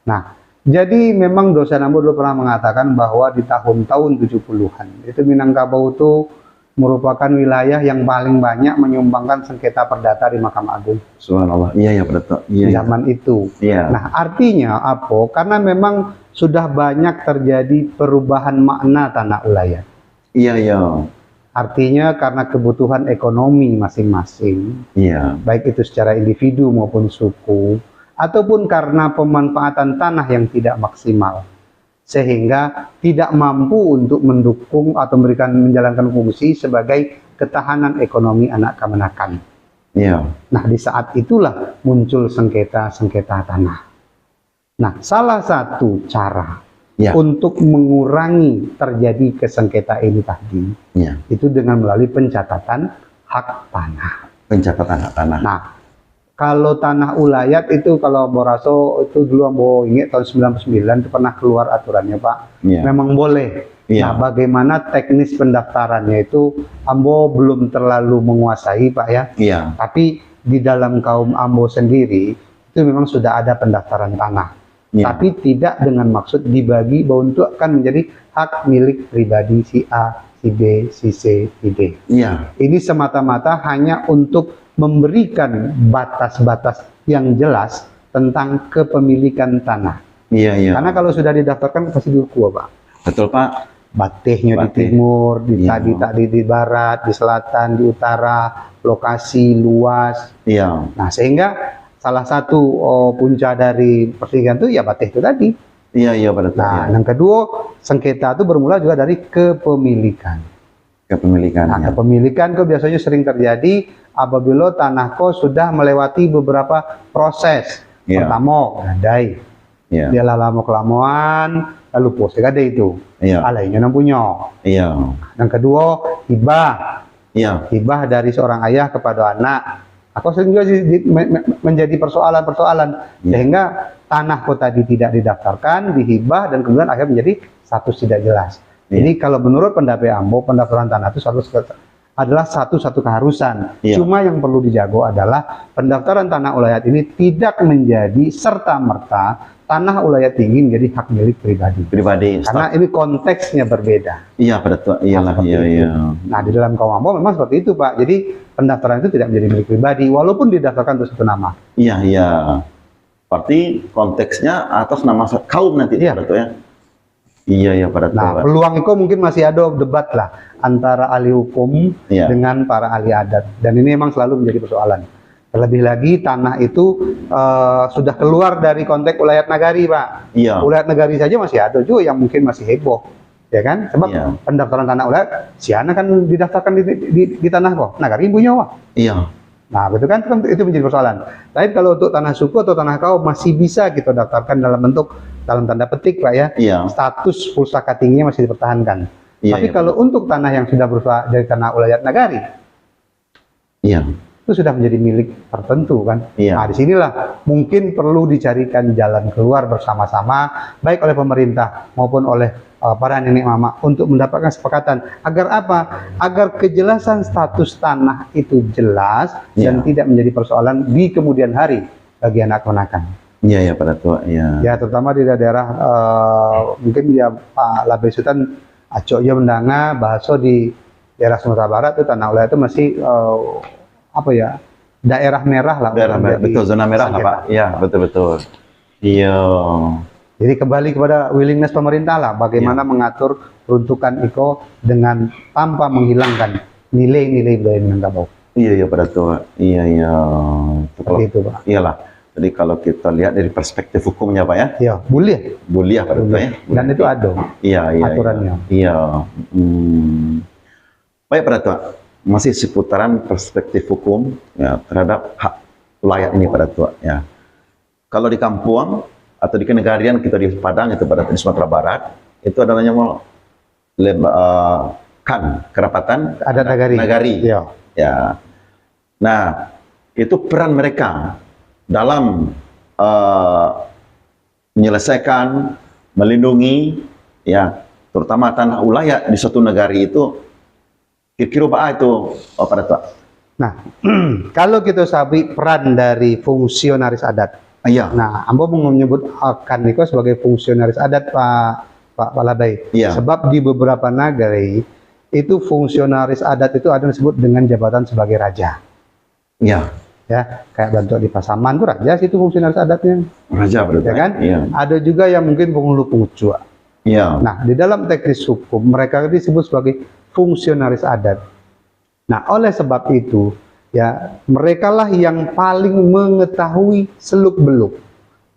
Nah, jadi memang dosen Ambo dulu pernah mengatakan bahwa di tahun-tahun 70-an itu Minangkabau itu merupakan wilayah yang paling banyak menyumbangkan sengketa perdata di Mahkamah Agung. Subhanallah. Iya ya Pak Datuk. Iya. Zaman itu. Iya. Nah, artinya apa? Karena memang sudah banyak terjadi perubahan makna tanah ulayat. Iya ya. Artinya karena kebutuhan ekonomi masing-masing, Iya. baik itu secara individu maupun suku, ataupun karena pemanfaatan tanah yang tidak maksimal, sehingga tidak mampu untuk mendukung atau menjalankan fungsi sebagai ketahanan ekonomi anak kemenakan. Iya. Nah, di saat itulah muncul sengketa tanah. Nah, salah satu cara Ya. untuk mengurangi terjadi kesengketa ini tadi, Iya. itu dengan melalui pencatatan hak tanah. Pencatatan hak tanah. Nah, kalau tanah ulayat itu kalau Boraso itu dulu Ambo ingat tahun 99 itu pernah keluar aturannya Pak. Iya. Memang boleh. Iya. Nah, bagaimana teknis pendaftarannya itu Ambo belum terlalu menguasai Pak ya. Iya. Tapi di dalam kaum Ambo sendiri itu memang sudah ada pendaftaran tanah. Iya. Tapi tidak dengan maksud dibagi bahwa untuk akan menjadi hak milik pribadi si A, si B, si C, si D. Iya. Ini semata-mata hanya untuk memberikan batas-batas yang jelas tentang kepemilikan tanah. Iya, iya. Karena kalau sudah didaftarkan pasti duku Pak. Betul Pak. Batihnya di Batih. timur, di Iya. tadi di barat, di selatan, di utara, lokasi luas. Iya. Nah, sehingga salah satu punca dari perselingkuhan itu ya Batih itu tadi. Iya, iya Pak Datuk. Nah, Iya. yang kedua, sengketa itu bermula juga dari kepemilikan. Kepemilikan. Nah, Ya. kepemilikan kok biasanya sering terjadi apabila tanah kok sudah melewati beberapa proses. Iya. Pertama, gadai. Iya. Dia lama kelamaan, lalu pos gadai itu. Iya. Alainya yang punya. Iya. Yang kedua, hibah. Iya. Hibah dari seorang ayah kepada anak. Aku sering juga menjadi persoalan-persoalan. Iya. Sehingga tanah kok tadi tidak didaftarkan, dihibah, dan kemudian akhirnya menjadi status tidak jelas. Iya. Jadi kalau menurut pendapat Ambo, pendaftaran tanah itu adalah satu keharusan. Iya. Cuma yang perlu dijago adalah pendaftaran tanah ulayat ini tidak menjadi serta-merta tanah ulayat tinggi menjadi hak milik pribadi. Pribadi. Karena ini konteksnya berbeda. Iya Pak Datuk. Iyalah. Seperti Iya, itu. iya. Nah, di dalam kaum Ambo memang seperti itu Pak. Jadi pendaftaran itu tidak menjadi milik pribadi walaupun didaftarkan untuk satu nama. Iya, iya. Berarti konteksnya atas nama kaum nanti Iya. Pak Datuk ya. Iya, iya Pak Datuk. Nah, peluang itu mungkin masih ada debat lah antara ahli hukum Iya. dengan para ahli adat. Dan ini memang selalu menjadi persoalan. Terlebih lagi tanah itu sudah keluar dari konteks ulayat nagari Pak. Iya. Ulayat nagari saja masih ada juga yang mungkin masih heboh. Ya kan? Sebab Iya. pendaftaran tanah ulayat, siana kan didaftarkan di tanah kok. Nagari punya Pak. Iya. Nah, betul kan? Itu menjadi persoalan. Tapi kalau untuk tanah suku atau tanah kaum masih bisa kita daftarkan dalam bentuk dalam tanda petik Pak ya. Iya. Status pusaka tingginya masih dipertahankan. Iya, Tapi iya, kalau untuk tanah yang sudah berusaha dari tanah ulayat nagari, Iya. itu sudah menjadi milik tertentu kan. Iya. Nah, disinilah mungkin perlu dicarikan jalan keluar bersama-sama, baik oleh pemerintah maupun oleh para nenek mama untuk mendapatkan kesepakatan agar apa? Agar kejelasan status tanah itu jelas dan tidak menjadi persoalan di kemudian hari bagi anak ponakan. Iya ya Pak Datuk, iya. Ya terutama di daerah mungkin ya Pak Labay Sultan Acok ya Mendanga, Bahaso di daerah Sumatera Barat itu tanah wilayah itu masih apa ya, daerah merah lah. Daerah merah, betul, zona merah lah Pak. Iya betul. Iya. Jadi kembali kepada willingness pemerintah lah, bagaimana mengatur peruntukan IKO dengan tanpa menghilangkan nilai-nilai budaya Minangkabau. Iya Pak Datuk, iya. Seperti itu Pak. Iyalah. Jadi kalau kita lihat dari perspektif hukumnya Pak ya. Iya, boleh. Boleh Pak Datuk ya. Dan itu ada. Iya. Aturannya. Iya. Baik Pak Datuk, masih seputaran perspektif hukum ya terhadap hak wilayah ini Pak Datuk ya. Kalau di kampung atau di kenegarian kita di Padang itu pada di Sumatera Barat itu ada namanya kerapatan adat nagari. Iya. Ya. Nah, itu peran mereka dalam menyelesaikan, melindungi ya terutama tanah wilayah di suatu negari itu kira-kira apa itu Pak Datuk? Nah, kalau kita sabi peran dari fungsionaris adat. Iya. Nah, Ambo menyebut akan Niko sebagai fungsionaris adat Pak Labay. Iya. Sebab di beberapa negara itu fungsionaris adat itu ada disebut dengan jabatan sebagai raja. Iya. Ya, kayak bentuk di Pasaman itu raja itu fungsionaris adatnya. Raja berarti. Ya kan? Iya. Ada juga yang mungkin penghulu pengcua. Iya. Nah, di dalam teknis hukum mereka disebut sebagai fungsionaris adat. Nah, oleh sebab itu ya, merekalah yang paling mengetahui seluk-beluk,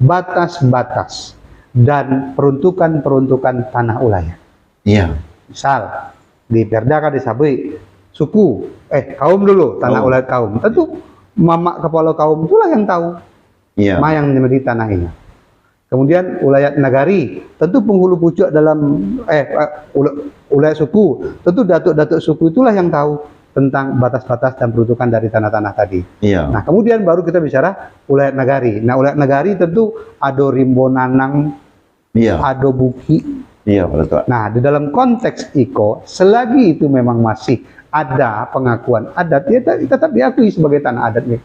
batas-batas, dan peruntukan-peruntukan tanah wilayah. Iya. Misal, di Perda kan disabui suku, kaum dulu, tanah wilayah kaum. Tentu mamak kepala kaum itulah yang tahu, Iya. yang memiliki tanah ini. Kemudian wilayah nagari, tentu penghulu pucuk dalam wilayah suku, tentu datuk-datuk suku itulah yang tahu tentang batas-batas dan peruntukan dari tanah-tanah tadi. Iya. Nah, kemudian baru kita bicara wilayah nagari. Nah, wilayah nagari tentu ada rimbo nanang, Iya. ada buki. Iya, betul. Nah, di dalam konteks IKO, selagi itu memang masih ada pengakuan adat, ya tetap diakui sebagai tanah adatnya.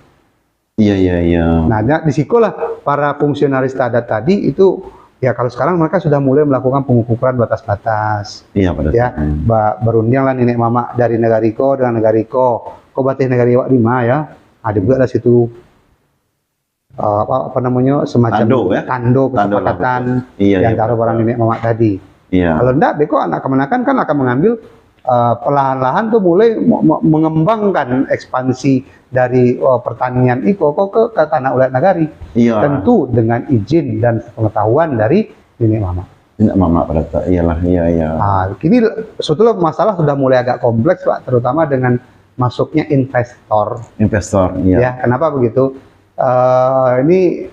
Iya. Nah, di sikolah para fungsionaris adat tadi itu, ya kalau sekarang mereka sudah mulai melakukan pengukuran batas-batas. Iya, betul. Ya, berunding lah nenek mama dari negariko dengan negariko, kok batih negari wak lima ya, ada juga lah situ apa namanya semacam tando kesepakatan di antara para nenek mama tadi. Iya. Kalau enggak, beko anak kemenakan kan akan mengambil perlahan-lahan tuh mulai mengembangkan ekspansi dari pertanian IKO ke tanah wilayah nagari. Iya. Tentu dengan izin dan pengetahuan dari nenek mama. Nenek mama pada saat iyalah. Nah, kini sebetulnya masalah sudah mulai agak kompleks Pak, terutama dengan masuknya investor. Iya. Ya, kenapa begitu? Ini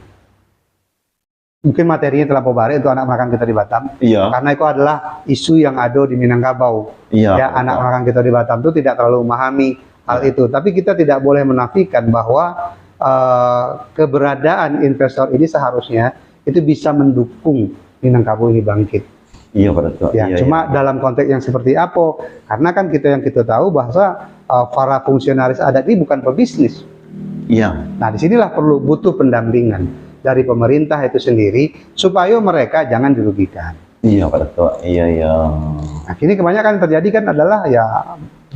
mungkin materinya terlampau bare untuk anak makan kita di Batam. Iya. Karena itu adalah isu yang ada di Minangkabau. Iya. Ya, anak makan kita di Batam itu tidak terlalu memahami hal itu. Tapi kita tidak boleh menafikan bahwa keberadaan investor ini seharusnya itu bisa mendukung Minangkabau ini bangkit. Iya, betul. Ya, cuma dalam konteks yang seperti apa? Karena kan yang kita tahu bahwa para fungsionaris adat ini bukan pebisnis. Iya. Nah, disinilah butuh pendampingan dari pemerintah itu sendiri supaya mereka jangan dirugikan. Iya, betul. Iya. Nah, kini kebanyakan terjadi kan adalah ya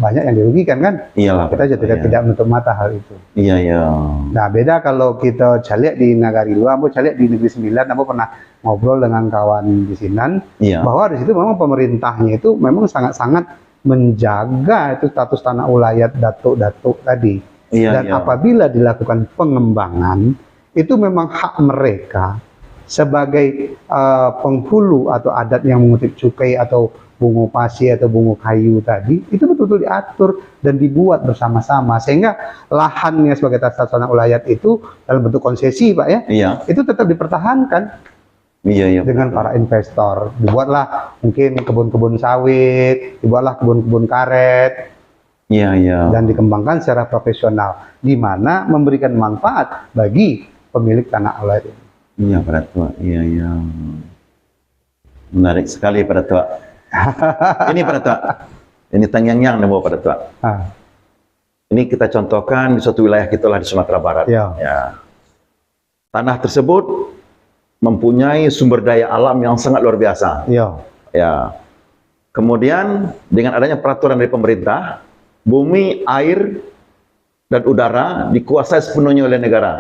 banyak yang dirugikan kan? Iyalah. Kita tidak menutup mata hal itu. Iya. Nah, beda kalau kita calik di negari luar, aku calik di Negeri Sembilan, aku pernah ngobrol dengan kawan di Sinan, bahwa di situ memang pemerintahnya itu memang sangat-sangat menjaga itu status tanah wilayah datuk-datuk tadi. Dan apabila dilakukan pengembangan, itu memang hak mereka sebagai penghulu atau adat yang mengutip cukai atau bunga pasi atau bunga kayu tadi, itu betul-betul diatur dan dibuat bersama-sama sehingga lahannya sebagai status tanah wilayah itu dalam bentuk konsesi Pak ya, itu tetap dipertahankan dengan para investor. Dibuatlah mungkin kebun-kebun sawit, dibuatlah kebun-kebun karet, dan dikembangkan secara profesional, di mana memberikan manfaat bagi pemilik tanah wilayah ini. Iya, betul. Iya. Menarik sekali pada tua. Ini pada tua. Ini Tangyang nemu pada tua. Ini kita contohkan di suatu wilayah kita lah di Sumatera Barat. Ya. Tanah tersebut mempunyai sumber daya alam yang sangat luar biasa. Ya. Kemudian dengan adanya peraturan dari pemerintah, bumi, air, dan udara dikuasai sepenuhnya oleh negara.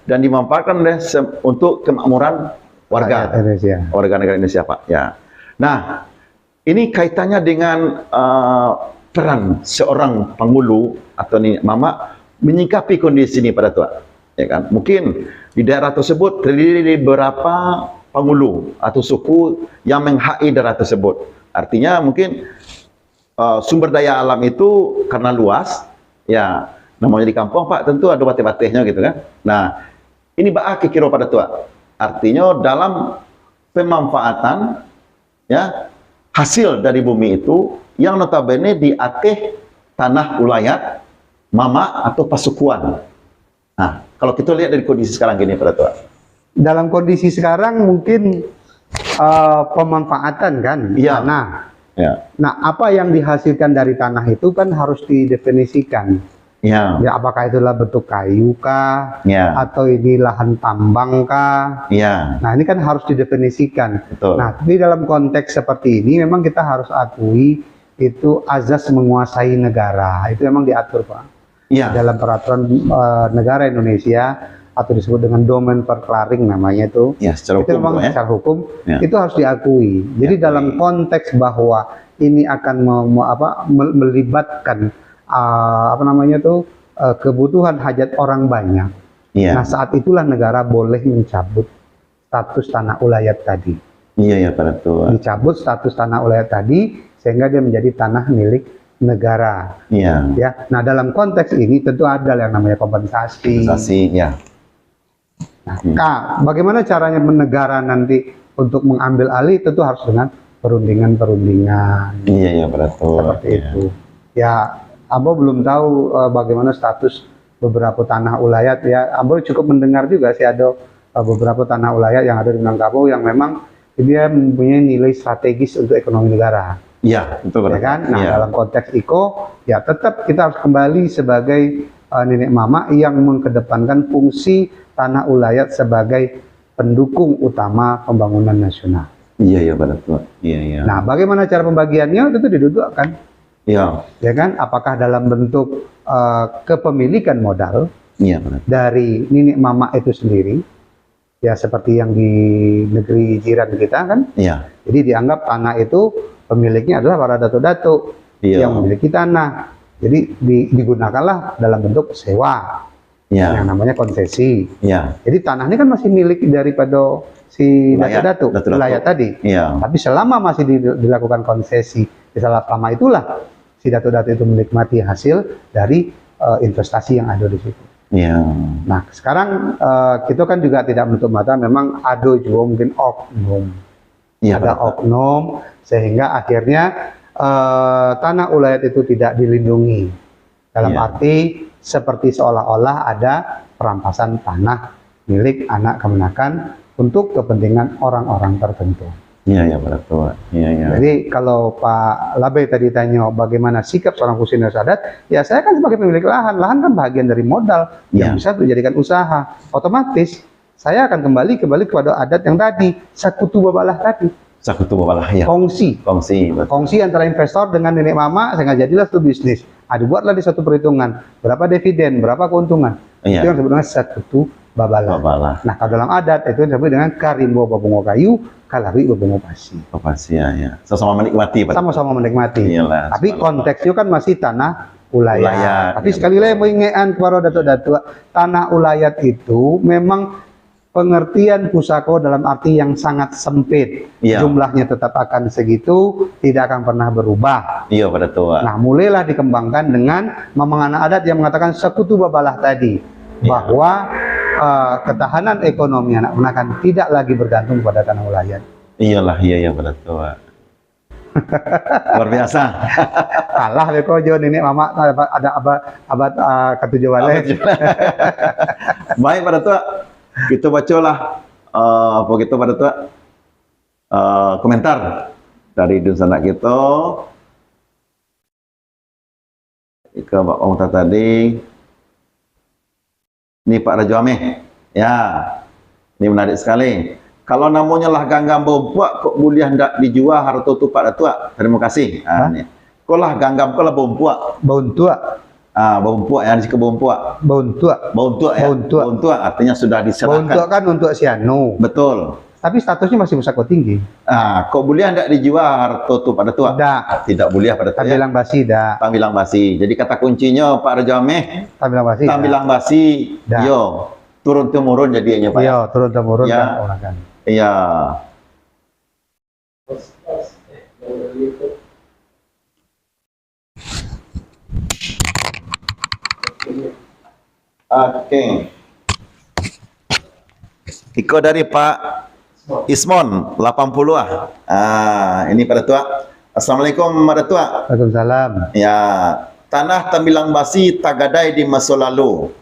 Dan dimanfaatkan untuk kemakmuran warga negara Indonesia, Pak. Ya. Nah, ini kaitannya dengan peran seorang penghulu atau nenek mama menyikapi kondisi ini pada tua. Ya kan? Mungkin di daerah tersebut terdiri dari beberapa penghulu atau suku yang menghai daerah tersebut. Artinya mungkin sumber daya alam itu karena luas, ya namanya di kampung Pak tentu ada batih-batihnya gitu kan. Nah, ini bak kira pada tua. Artinya dalam pemanfaatan ya hasil dari bumi itu yang notabene diatih tanah ulayat mama atau pasukuan. Nah, kalau kita lihat dari kondisi sekarang gini pada tua. Dalam kondisi sekarang mungkin pemanfaatan kan tanah. Ya. Nah, apa yang dihasilkan dari tanah itu kan harus didefinisikan. Ya, apakah itulah bentuk kayu kah? Atau ini lahan tambang kah? Nah, ini kan harus didefinisikan. Betul. Nah, tapi dalam konteks seperti ini memang kita harus akui itu azas menguasai negara. Itu memang diatur, Pak. Dalam peraturan negara Indonesia atau disebut dengan domain perklaring namanya itu. Secara itu hukum, memang secara hukum itu harus diakui. Jadi dalam konteks bahwa ini akan melibatkan kebutuhan hajat orang banyak. Nah, saat itulah negara boleh mencabut status tanah ulayat tadi. Dicabut status tanah ulayat tadi sehingga dia menjadi tanah milik negara. Ya. Nah, dalam konteks ini tentu ada yang namanya kompensasi. Nah, bagaimana caranya negara nanti untuk mengambil alih? Tentu harus dengan perundingan-perundingan. Seperti itu. Ya, Ambo belum tahu bagaimana status beberapa tanah ulayat ya. Ambo cukup mendengar juga sih ada beberapa tanah ulayat yang ada di Minangkabau yang memang dia mempunyai nilai strategis untuk ekonomi negara. Betul. Ya kan? Nah, dalam konteks IKO ya tetap kita harus kembali sebagai nenek mama yang mengedepankan fungsi tanah ulayat sebagai pendukung utama pembangunan nasional. Betul. Nah, bagaimana cara pembagiannya? Tentu didudukkan. Ya kan? Apakah dalam bentuk kepemilikan modal dari nenek mama itu sendiri, ya seperti yang di negeri jiran kita kan? Jadi dianggap tanah itu pemiliknya adalah para datuk-datuk yang memiliki tanah. Jadi digunakanlah dalam bentuk sewa, yang namanya konsesi. Jadi tanah ini kan masih milik daripada si datuk-datuk ulayat tadi. Tapi selama masih dilakukan konsesi, selama itulah si datuk-datuk itu menikmati hasil dari investasi yang ada di situ. Nah, sekarang kita kan juga tidak menutup mata, memang ada juga mungkin oknum. Ada oknum sehingga akhirnya tanah ulayat itu tidak dilindungi. Dalam arti seperti seolah-olah ada perampasan tanah milik anak kemenakan untuk kepentingan orang-orang tertentu. Betul. Jadi kalau Pak Labe tadi tanya bagaimana sikap seorang Husinus Sadat, ya saya kan sebagai pemilik lahan kan bagian dari modal yang bisa dijadikan usaha. Otomatis saya akan kembali kepada adat yang tadi, sakutu babalah tadi. Kongsi antara investor dengan nenek mama sehingga jadilah satu bisnis. Dibuatlah di satu perhitungan berapa dividen, berapa keuntungan. Itu yang disebut dengan sakutu babalah. Nah, kalau dalam adat itu disebut dengan karimbo babungo kayu, kalari babungo pasi. Sama-sama menikmati. Sama-sama menikmati. Tapi konteksnya kan masih tanah ulayat. Tapi sekali lagi mengingatkan kepada datuk-datuk, tanah ulayat itu memang pengertian pusako dalam arti yang sangat sempit. Jumlahnya tetap akan segitu, tidak akan pernah berubah. Nah, mulailah dikembangkan dengan memang adat yang mengatakan sekutu babalah tadi, bahwa ketahanan ekonomi anak kemenakan tidak lagi bergantung pada tanah ulayat. Betul. Luar biasa. Kalah bekojo nenek mama ada abad ke-7 wale. Baik pada tua, kita bacalah apa kita pada tua komentar dari Dunsana kita ke Pak Omta tadi. Ini Pak Rajo Ameh, ya, ini menarik sekali. Kalau namanya lah ganggam bompuak, kok boleh hendak dijual harta tu Pak Datuk? Terima kasih. Ini. Kok lah ganggam, kok lah bompuak. Bontuak. Bompuak, yang disebut bompuak. Bontuak. Bontuak ya. Bontuak. Bontuak artinya sudah diserahkan. Bontuak kan untuk si Anu. Betul. Tapi statusnya masih pusako tinggi. Kok boleh hendak dijual harta tu Pak Datuk? Tidak. Tidak boleh Pak Datuk. Tambilang basi dah. Tambilang basi. Jadi kata kuncinya Pak Rajo Ameh, Tambilang basi. tambilang basi, Dah. yo turun temurun jadinya Pak. Iya, turun temurun Ya. kan orang kan. Iya. Oke. Iko dari Pak Ismon 80 ini Pak Datuk. Assalamualaikum Pak Datuk. Waalaikumsalam. Ya, tanah Tambilang Basi tagadai di masa lalu.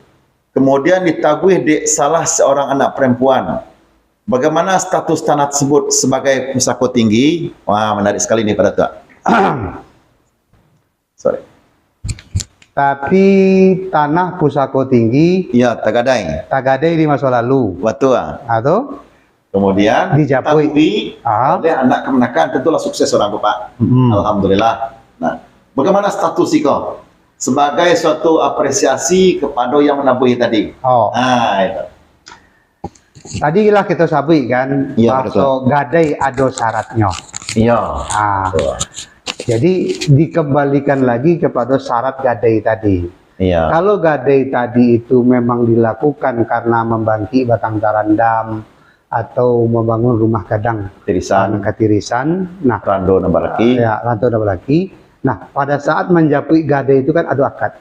Kemudian ditagih di salah seorang anak perempuan. Bagaimana status tanah tersebut sebagai pusako tinggi? Wah, menarik sekali nih Pak Datuk. Sorry. Tapi tanah pusako tinggi Ya, tagadai. tagadai di masa lalu. Waktu Atau kemudian Dijapui. ditagih Ah. oleh anak kemenakan, tentulah sukses orang Bapak. Mm-mm. Alhamdulillah. Nah, bagaimana status Iko? Sebagai suatu apresiasi kepada yang menabuhi tadi. Oh, Itu. tadi lah kita sabui kan, Iya, bahwa gadai ada syaratnya. Iya. Jadi dikembalikan lagi kepada syarat gadai tadi. Iya. Kalau gadai tadi itu memang dilakukan karena membangkit batang tarandam atau membangun rumah gadang Tirisan, ketirisan, nah rando nambah lagi, ya rantau dan lagi. Nah pada saat menjapui gadai itu kan ada akad,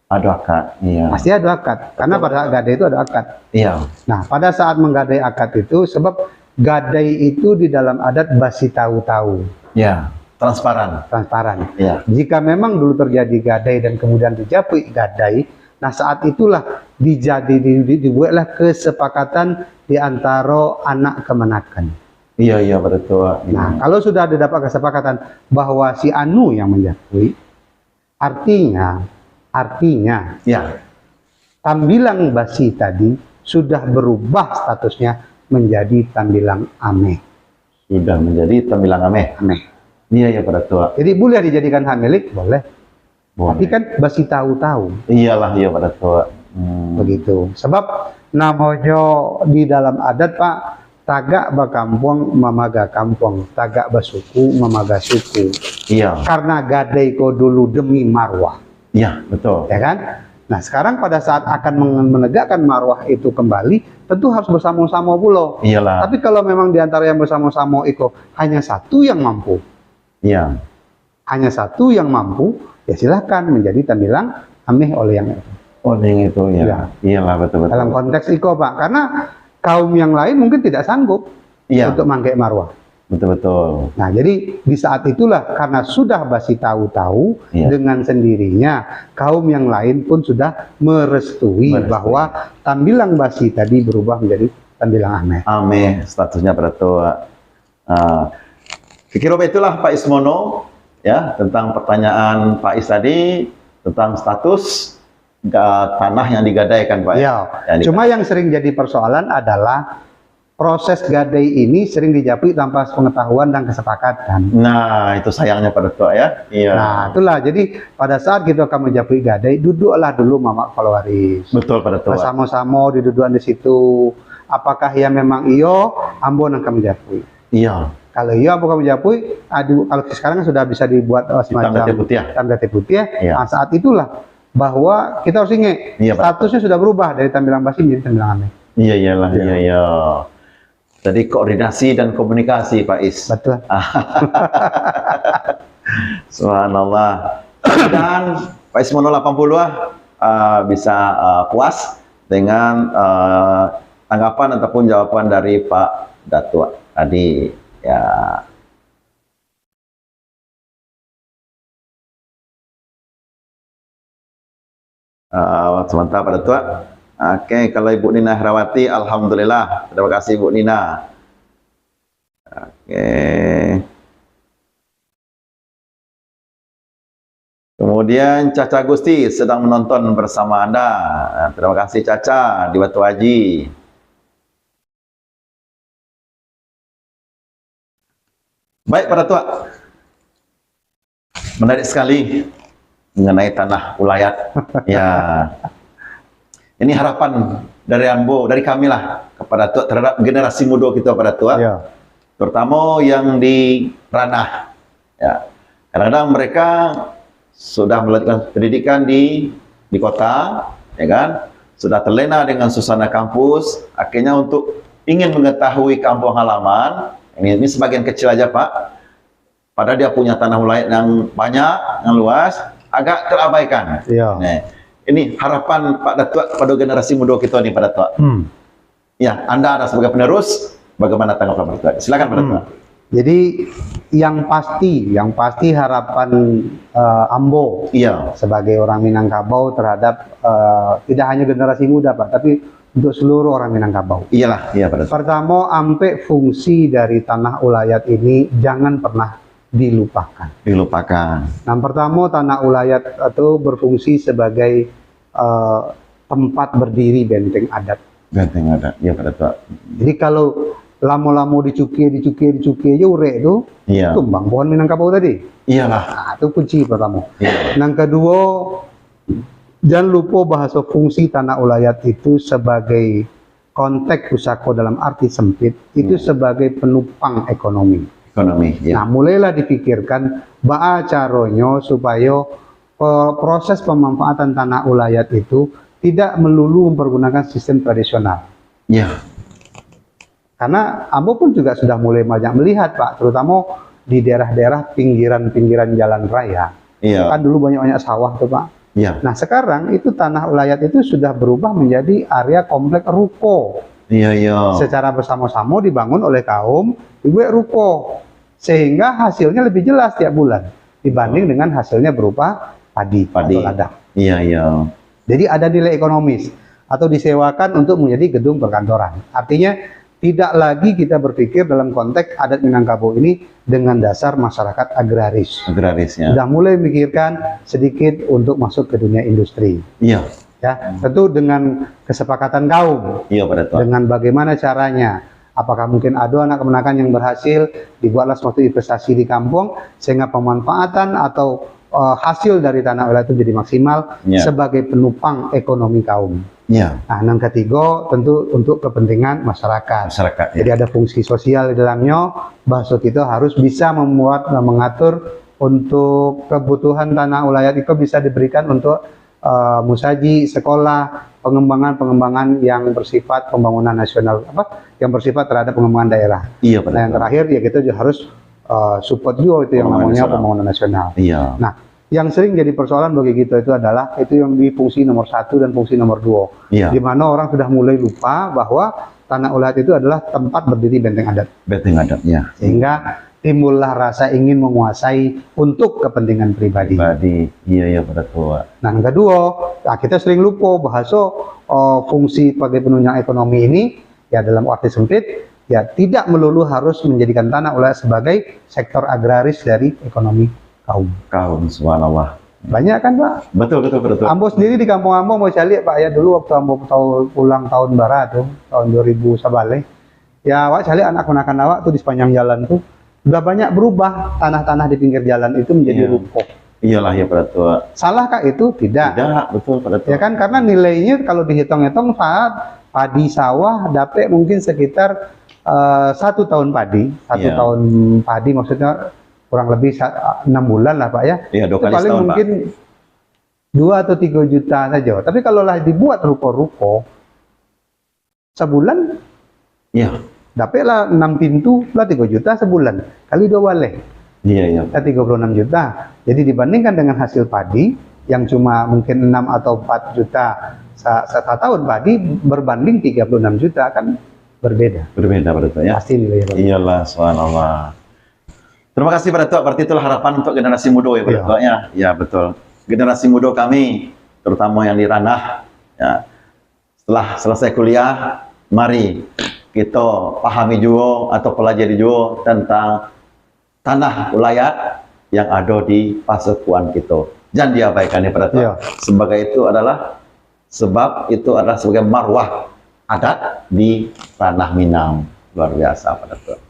ada akad. Iya. pasti ada akad, karena pada saat gadai itu ada akad. Iya. Nah pada saat menggadai akad itu, sebab gadai itu di dalam adat basi tahu-tahu, Iya. Transparan. transparan. Iya. Jika memang dulu terjadi gadai dan kemudian dijapui gadai, nah saat itulah dibuatlah kesepakatan di antara anak kemenakan. Iya, iya betul. Nah, kalau sudah didapat kesepakatan bahwa si Anu yang menjapui, artinya Iya. tambilang basi tadi sudah berubah statusnya menjadi tambilang ameh. Sudah menjadi tambilang ameh. Ameh. Iya, iya betul. Jadi boleh dijadikan hak milik, boleh. Tapi Boleh. kan basi tahu-tahu. Iyalah, iya betul. Begitu. Sebab namanya di dalam adat Pak, tagak bakampung mamaga kampung, tagak basuku mamaga suku. Iya. Karena gadai ko dulu demi marwah, Iya, betul. ya kan? Nah sekarang pada saat akan menegakkan marwah itu kembali, tentu harus bersama-sama pula. Iyalah. Tapi kalau memang di antara yang bersama-sama itu hanya satu yang mampu, Iya. hanya satu yang mampu, ya silahkan menjadi tambilang ameh oleh yang itu. Oh, yang itu ya. Iya. Iyalah betul. Dalam konteks itu Pak, karena kaum yang lain mungkin tidak sanggup Iya. untuk mangke marwah. Betul. Nah, jadi di saat itulah karena sudah basi tahu-tahu, Iya. dengan sendirinya kaum yang lain pun sudah merestui bahwa tambilang basi tadi berubah menjadi tambilang ameh. Ameh statusnya betul. Kira-kira itulah Pak Ismono ya tentang pertanyaan Pak Is tadi tentang status tanah yang digadaikan Pak. Ya, cuma yang sering jadi persoalan adalah proses gadai ini sering dijapui tanpa pengetahuan dan kesepakatan. Nah, itu sayangnya Pak Datuk ya. Iya. Nah, itulah. Jadi pada saat kita akan menjapui gadai, duduklah dulu mama kepala waris. Betul Pak Datuk. Bersama-sama didudukan di situ. Apakah ya memang iyo, ambon akan menjapui. Iya. Kalau iya bukan menjapui, kalau sekarang kan sudah bisa dibuat semacam Hitam putih ya. hitam putih putih ya. Iya. Nah, saat itulah bahwa kita harus ingat Iya, Pak. statusnya sudah berubah dari tambilang basi menjadi tambilang ameh. Iya iyalah, iya. Jadi koordinasi dan komunikasi Pak Is. Betul. Subhanallah. Dan Pak Ismono 80 bisa puas dengan tanggapan ataupun jawaban dari Pak Datuk tadi ya. Sebentar Pak Datuk. Oke, kalau Ibu Nina Herawati, alhamdulillah. Terima kasih Ibu Nina. Oke. Kemudian Caca Gusti sedang menonton bersama Anda. Terima kasih Caca di Batu Haji. Baik para tua, menarik sekali mengenai tanah ulayat. Ya, ini harapan dari Ambo, dari kami lah kepada tua terhadap generasi muda kita pada tua, Ya. terutama yang di ranah. Ya, kadang-kadang mereka sudah melanjutkan pendidikan di kota, ya kan? Sudah terlena dengan suasana kampus, akhirnya untuk ingin mengetahui kampung halaman. Ini sebagian kecil aja Pak. Padahal dia punya tanah ulayat yang banyak, yang luas, agak terabaikan. Iya. Nah, ini harapan Pak Datuk pada generasi muda kita nih Pak Datuk. Ya, Anda ada sebagai penerus, bagaimana tanggapan Pak Datuk? Silakan Pak Datuk. Jadi yang pasti harapan Ambo Iya, sebagai orang Minangkabau terhadap tidak hanya generasi muda Pak, tapi untuk seluruh orang Minangkabau. iyalah, iya Pak Datuk. Pertama, ampe fungsi dari tanah ulayat ini jangan pernah dilupakan. Dilupakan. Yang pertama, tanah ulayat itu berfungsi sebagai tempat berdiri benteng adat. Benteng ada, iya Pak Datuk. Jadi kalau lama-lama dicuki aja urek itu Iya, tumbang pohon Minangkabau tadi. iyalah. Nah, itu kunci pertama. Iya. Yang kedua, jangan lupa bahasa fungsi tanah ulayat itu sebagai konteks pusako dalam arti sempit, itu sebagai penopang ekonomi. Ekonomi, Nah, ya. mulailah dipikirkan bagaimana caranya supaya proses pemanfaatan tanah ulayat itu tidak melulu mempergunakan sistem tradisional. Iya, Karena Ambo pun juga sudah mulai banyak melihat Pak, terutama di daerah-daerah pinggiran-pinggiran jalan raya. iya, Kan dulu banyak-banyak sawah tuh Pak. iya, Nah sekarang itu tanah ulayat itu sudah berubah menjadi area komplek ruko. iya, iya. Secara bersama-sama dibangun oleh kaum ibu ruko. Sehingga hasilnya lebih jelas tiap bulan dibanding dengan hasilnya berupa padi, Padi. atau ladang. Iya, iya. Jadi ada nilai ekonomis atau disewakan untuk menjadi gedung perkantoran. Artinya tidak lagi kita berpikir dalam konteks adat Minangkabau ini dengan dasar masyarakat agraris. Agrarisnya. Sudah mulai memikirkan sedikit untuk masuk ke dunia industri. Iya, Ya, tentu dengan kesepakatan kaum, iya Pak Datuk. dengan bagaimana caranya. Apakah mungkin ada anak kemenakan yang berhasil dibuatlah suatu investasi di kampung sehingga pemanfaatan atau hasil dari tanah ulayat itu jadi maksimal Ya. sebagai penopang ekonomi kaum. Iya, Nah, yang ketiga tentu untuk kepentingan masyarakat. masyarakat. Jadi Ya. ada fungsi sosial di dalamnya. Bahasa kita harus bisa membuat dan mengatur untuk kebutuhan tanah ulayat itu bisa diberikan untuk musaji, sekolah, pengembangan yang bersifat pembangunan nasional, yang bersifat terhadap pengembangan daerah. Iya Pak Nah, yang Datuk. terakhir ya kita juga harus support juga itu yang Pembangunan namanya nasional. pembangunan nasional. Iya, Nah, yang sering jadi persoalan bagi kita itu adalah itu yang di fungsi nomor 1 dan fungsi nomor 2. iya. Di mana orang sudah mulai lupa bahwa tanah ulayat itu adalah tempat berdiri benteng adat. Benteng adat. Iya. Sehingga timbullah rasa ingin menguasai untuk kepentingan pribadi. Pribadi. Iya, iya Pak Datuk. Nah, yang kedua, kita sering lupa bahasa fungsi sebagai penunjang ekonomi ini ya dalam arti sempit ya tidak melulu harus menjadikan tanah ulayat sebagai sektor agraris dari ekonomi kaum. Kaum, subhanallah. Banyak kan Pak? Betul, betul Pak Datuk. Ambo sendiri di kampung Ambo mau cari Pak ya dulu waktu Ambo pulang tahun barat tuh tahun 2000 sabale. Ya awak cari anak kenakan awak tuh di sepanjang jalan tuh udah banyak berubah tanah-tanah di pinggir jalan itu menjadi Iya. ruko. Iyalah ya Pak Datuk. Salahkah itu? Tidak. Tidak, betul Pak Datuk. Ya kan karena nilainya kalau dihitung-hitung saat padi sawah dapat mungkin sekitar 1 tahun padi, satu Iya. tahun padi maksudnya kurang lebih 6 bulan lah Pak ya. Iya, 2 Itu kali paling setahun mungkin 2 atau 3 juta saja. Tapi kalau lah dibuat ruko-ruko sebulan Pak. Iya, dapatlah 6 pintu lah 3 juta sebulan. Kali 2 balik. iya, iya. 36 juta. Jadi dibandingkan dengan hasil padi yang cuma mungkin 6 atau 4 juta satu tahun padi berbanding 36 juta kan berbeda. Berbeda Pak Datuk ya. Pasti nilainya berbeda. Iyalah, subhanallah. Terima kasih Pak Datuk. Berarti itulah harapan untuk generasi muda ya Pak Iya. Datuk ya. Ya betul. Generasi muda kami, terutama yang di ranah, ya, setelah selesai kuliah, mari kita pahami juga atau pelajari juga tentang tanah ulayat yang ada di persekutuan kita. Jangan diabaikan ya pada Tuhan. Sebagai itu adalah sebab itu adalah sebagai marwah adat di tanah Minang. Luar biasa pada Tuhan.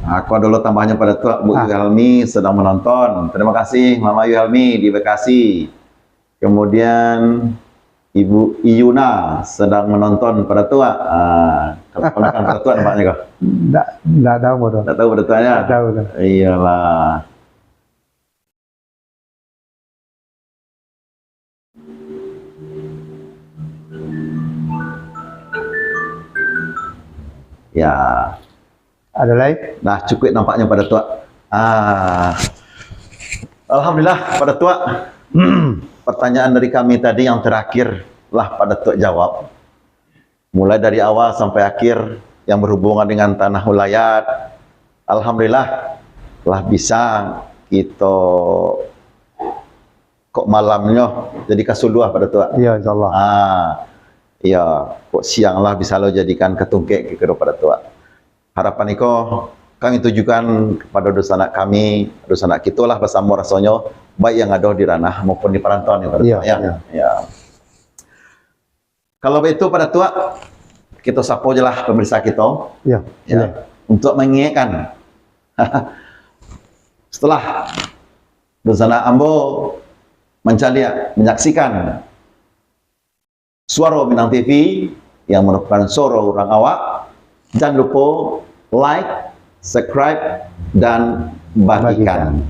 Aku dulu tambahnya pada Tuhan, Bu Yuhelmi sedang menonton. Terima kasih Mama Yuhelmi di Bekasi. Kemudian Ibu Iyuna sedang menonton pada Tuhan. Kalau ponakan pada Tuhan nampaknya kok? Enggak tahu bodoh. Enggak tahu pada Tuhannya? Enggak tahu. Iyalah. Ya. Ada lain? Nah, cukup nampaknya pada Tuhan. Alhamdulillah pada Tuhan. Pertanyaan dari kami tadi yang terakhir lah pada Tuhan jawab. Mulai dari awal sampai akhir yang berhubungan dengan tanah ulayat. Alhamdulillah telah bisa kita kok malamnya jadi kasuluah pada Tuhan. Iya, insyaallah. Iya, kok siang lah bisa lo jadikan ketungkek kepada Tuhan. Harapan iko kami tujukan kepada dosa anak kami, dosa anak kita lah bersama rasanya, baik yang ada di ranah maupun di perantauan ya. Kalau begitu pada Tua, kita sapa je lah pemirsa kita. Ya. Untuk mengingatkan setelah dosa anak ambo menyaksikan Suara Minang TV yang merupakan suara orang awak. Jangan lupa like, subscribe, dan bagikan.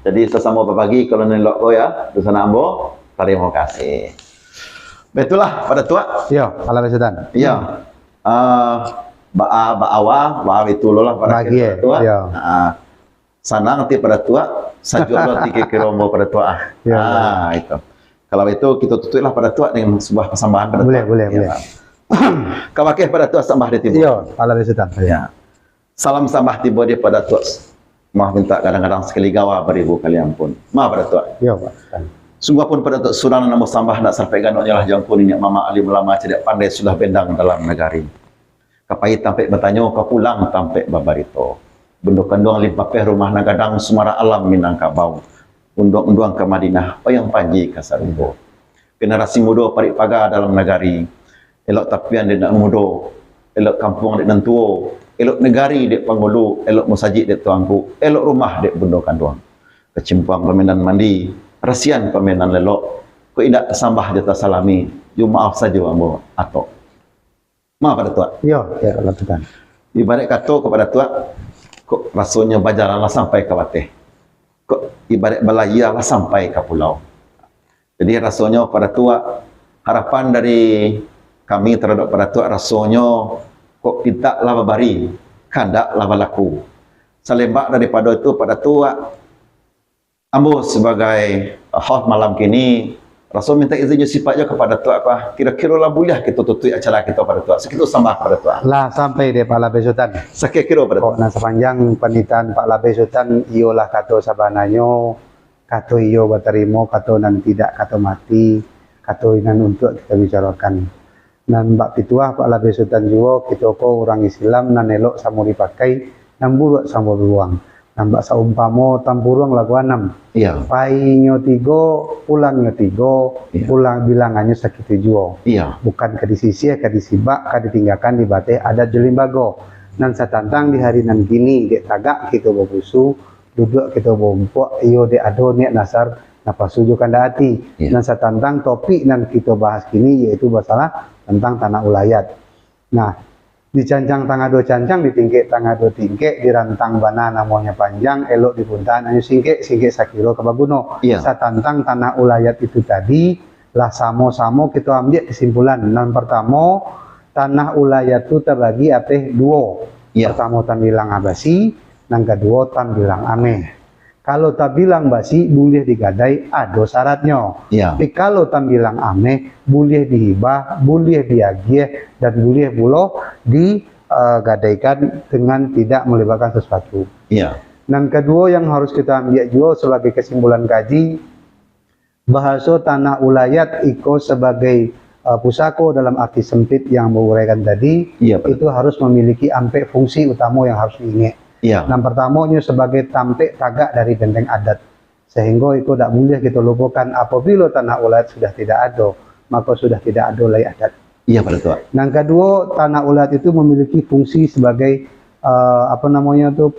Jadi sesama berbagi kalau nelok ko ya, di sana ambo. Terima kasih. Betullah pada Tua. Ya, ala setan. Iya. Bawa itu lah pada Tua. Ya. Sana nanti pada Tua, sajua 3 kirombo pada Tua. Ya. Itu. Kalau itu kita tutuplah pada Tua dengan sebuah persembahan pada Tua. Boleh. Kawakih pada Tua sambah di tiba. Iya, ala setan. Ya. Salam sambah tiba dia pada Tua. Maaf minta kadang-kadang sekali gawa beribu kali ampun. Maaf pada Tua. Iya, Pak. Sungguh pun pada Tua surang nama sambah nak sampai ganok nyalah jangkun ini mama alim ulama cedak pandai sudah bendang dalam negari. Kapai tampek bertanya kau pulang tampek babarito. Benduk kanduang limpapeh rumah nagadang sumara alam Minangkabau. Unduang-unduang ke Madinah oyang panji kasarumbo. Generasi muda parik pagar dalam negari. Elok tapian dia nak muda, elok kampung dia nan tua, elok negari dia panggulu, elok musajid dia tuangku, elok rumah dia bunda kanduang. Kecimpuang permainan mandi, rasian permainan lelok, ko indak sambah dia tersalami, ju maaf saja ambo atok. Maaf pada Tuan. Ya, Allah Tuhan. Ibarat kata kepada Tuan, kok rasanya bajaranlah sampai ke Bateh. Kok ibarat balaya lah sampai ke pulau. Jadi rasanya pada Tuan, harapan dari kami terhadap pada Tuhan rasanya kok pinta lava bari, kandak lava laku. Selembak daripada itu pada Tuhan, ambo sebagai host malam kini, Rasul minta izin sifatnya kepada Tuhan apa? Kira-kira lah boleh kita tutup acara kita pada Tuhan. Sekitu sambah pada Tuhan. Lah sampai dia Pak Labe Sultan. Sekira pada Tuhan. Kok sepanjang penitan Pak Labe Sultan, iyolah kata sabananyo, kata iyo berterima, kata nan tidak, kata mati, kata nan untuk kita bicarakan. Nan bak pituah Pak Labe Sultan juga kita ko orang Islam nan elok samo dipakai nan buruk samo beruang nan bak saumpamo tampuruang lagu 6 iya painyo 3 pulangnya 3 iya. Pulang bilangannya sekitu juga iya bukan ke di sisi ke di sibak ke ditinggalkan di bate ada jelimbago nan satantang di hari nan gini dek tagak kita bobusu duduk kita bompok iyo dek ado niat nasar napa suju kanda hati nan satantang topik nan kita bahas kini yaitu masalah tentang tanah ulayat. Nah, dicancang tangga do cancang, ditingkek tangga do tingkek, dirantang bana namanya panjang, elok dipuntahan ayo singkek sakiro kebaguno. Satantang tanah ulayat itu tadi, lah samo-samo kita ambil kesimpulan. Yang pertama, tanah ulayat itu terbagi apeh 2. Pertama tan bilang abasi, yang kedua tan bilang ameh. Kalau tak bilang basi, boleh digadai, ada syaratnya. Tapi kalau tak bilang ameh, boleh dihibah, boleh diagih, dan boleh pula digadaikan dengan tidak melibatkan sesuatu. Dan kedua yang harus kita ambil juga sebagai kesimpulan kaji, bahasa tanah ulayat iko sebagai pusako dalam arti sempit yang menguraikan tadi, Iya, betul. itu harus memiliki ampe fungsi utama yang harus diingat. Iya. Yang pertamanya sebagai tampek tagak dari benteng adat, sehingga itu tidak boleh kita lupakan apabila tanah ulayat sudah tidak ada, maka sudah tidak ada lagi adat. Iya, Pak Datuk. Yang kedua, tanah ulayat itu memiliki fungsi sebagai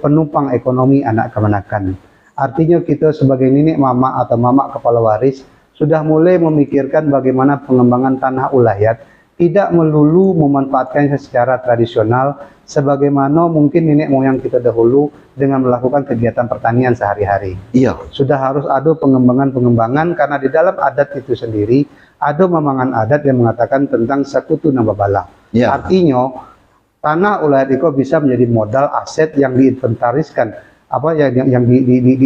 penopang ekonomi anak kemenakan. Artinya kita sebagai nenek mama atau mama kepala waris sudah mulai memikirkan bagaimana pengembangan tanah ulayat tidak melulu memanfaatkannya secara tradisional sebagaimana mungkin nenek moyang kita dahulu dengan melakukan kegiatan pertanian sehari-hari. Iya. Sudah harus ada pengembangan-pengembangan karena di dalam adat itu sendiri ada memangan adat yang mengatakan tentang sekutu nambabala. Iya. Artinya tanah ulayat itu bisa menjadi modal aset yang diinventariskan, yang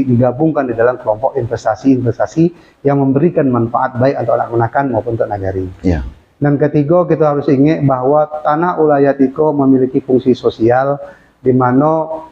digabungkan di dalam kelompok investasi-investasi yang memberikan manfaat baik untuk anak menakan maupun untuk nagari. Iya. Dan ketiga, kita harus ingat bahwa tanah ulayat itu memiliki fungsi sosial di mana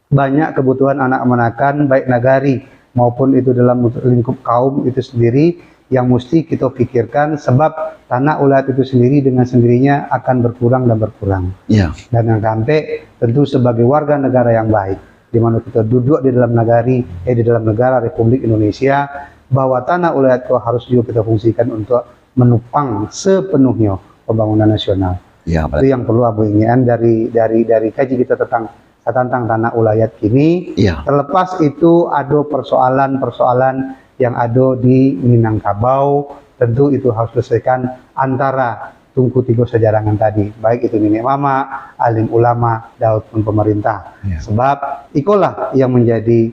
banyak kebutuhan anak menakan baik nagari maupun itu dalam lingkup kaum itu sendiri yang mesti kita pikirkan, sebab tanah ulayat itu sendiri dengan sendirinya akan berkurang dan berkurang. Iya. Dan yang sampai tentu sebagai warga negara yang baik, di mana kita duduk di dalam negara Republik Indonesia, bahwa tanah ulayat itu harus juga kita fungsikan untuk menopang sepenuhnya pembangunan nasional. Iya, Pak Itu yang perlu Abu inginkan dari kaji kita tentang tanah ulayat kini. Iya. Terlepas itu ada persoalan-persoalan yang ada di Minangkabau, tentu itu harus diselesaikan antara tungku tiga sejarangan tadi, baik itu nenek mama, alim ulama, daud pun pemerintah. Iya. Sebab itulah yang menjadi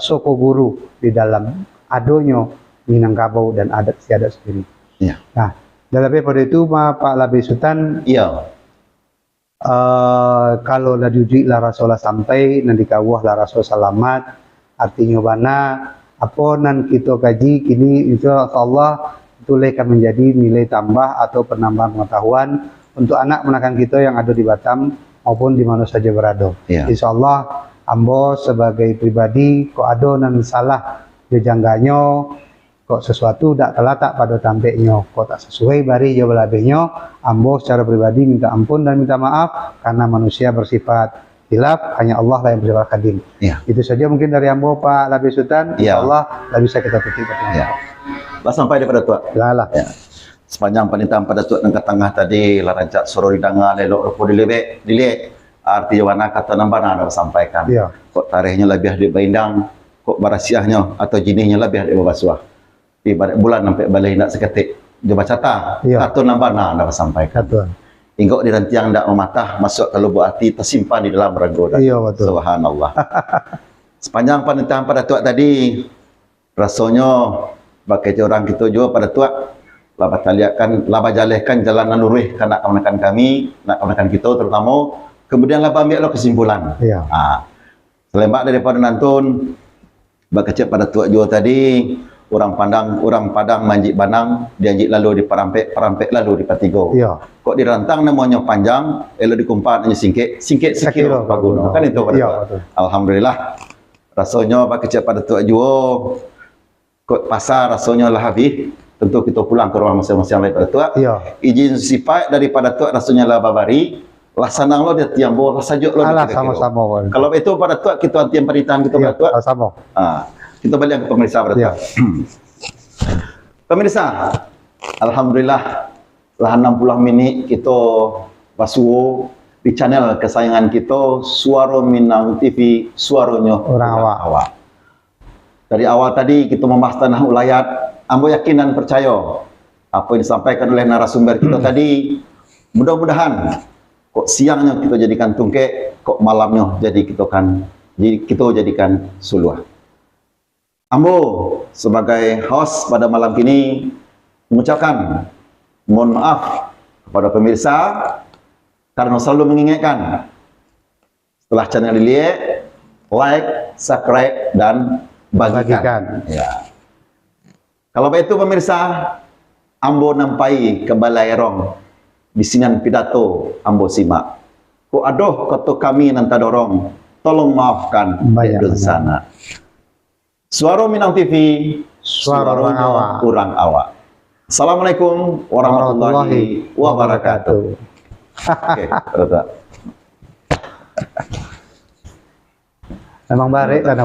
soko guru di dalam adonyo Minangkabau dan adat istiadat sendiri. Iya. Nah, daripada itu Pak Labe Sultan, Iya. kalau dah diuji lah rasolah sampai nanti kawah lah rasul selamat, artinya mana apa nan kita kaji kini insya Allah itu akan menjadi nilai tambah atau penambahan pengetahuan untuk anak menakan kita yang ada di Batam maupun di mana saja berada. Iya. Insya Allah ambo sebagai pribadi kok ada nan salah jejangganya, kok sesuatu tak telatak pada tampeknya, kok tak sesuai bari jawab labenya, ambo secara pribadi minta ampun dan minta maaf karena manusia bersifat hilaf, hanya Allah lah yang bersifat kadim. Iya. Itu saja mungkin dari ambo Pak Labe Sultan. Iya. Insyaallah lah bisa kita tutup. Iya. Lah sampai daripada tua. Lah. Ya. Sepanjang panitam pada tua nang tengah tadi larancak soro didanga lelok rupo dilek arti wana kata nambana anda sampaikan. Iya. Kok tarikhnya lebih di baindang, kok barasiahnya atau jinihnya lebih di babasuah. Di bulan sampai balai nak seketik coba cata Iya. atau nambana anda sampaikan. Betul. Hingga di rantiang tak mematah masuk ke lubuk hati tersimpan di dalam raga. Iya, betul. Subhanallah. Sepanjang panitam pada tua tadi rasanya bagi orang kita juga pada tua laba taliakan laba jalehkan jalan nurih kanak kemenakan kami, nak kemenakan kita terutama, kemudian laba ambil kesimpulan. Iya. Selembak daripada nantun bakecek pada tua juga tadi orang Padang manjik banang, dianjik lalu di perampek lalu di patigo. Iya. Kok dirantang namanya panjang, elo dikumpat hanya singkit sekilo Pak Gunung. Kan itu pada Iya, tua. betul. Alhamdulillah. Rasanya bakecek pada tua juga kok pasar rasanya lah habis. Tentu kita pulang ke rumah masing-masing daripada tua. Iya. Izin sifat daripada tua rasanya lah babari. Lah sanang lo dia tiambo, lah sajuk lo Alah, dia 3 kilo. sama-sama, Wan. Kalau itu pada tua kita antian perintahan kita Iya, pada tua. sama. Kita balik ke pemirsa pada Iya. tua. Pemirsa, alhamdulillah lah 60 minit kita basuh di channel kesayangan kita Suara Minang TV, suaranya Orang awak. Dari awal tadi kita membahas tanah ulayat, ambo yakin dan percaya apa yang disampaikan oleh narasumber kita tadi, mudah-mudahan kok siangnya kita jadikan tungkek, kok malamnya kita jadikan suluh. Ambo sebagai host pada malam ini mengucapkan mohon maaf kepada pemirsa karena selalu mengingatkan setelah channel dilihat, like, subscribe dan bagikan. Ya. Kalau begitu pemirsa, ambo nampai ke Balai Rong bisinan pidato ambo simak. Ko adoh kata kami nanta dorong tolong maafkan Banyak di sana. Suara Minang TV, Suara orang awak. Orang awak. Assalamualaikum warahmatullahi wabarakatuh. Oke, Rota. Memang baik karena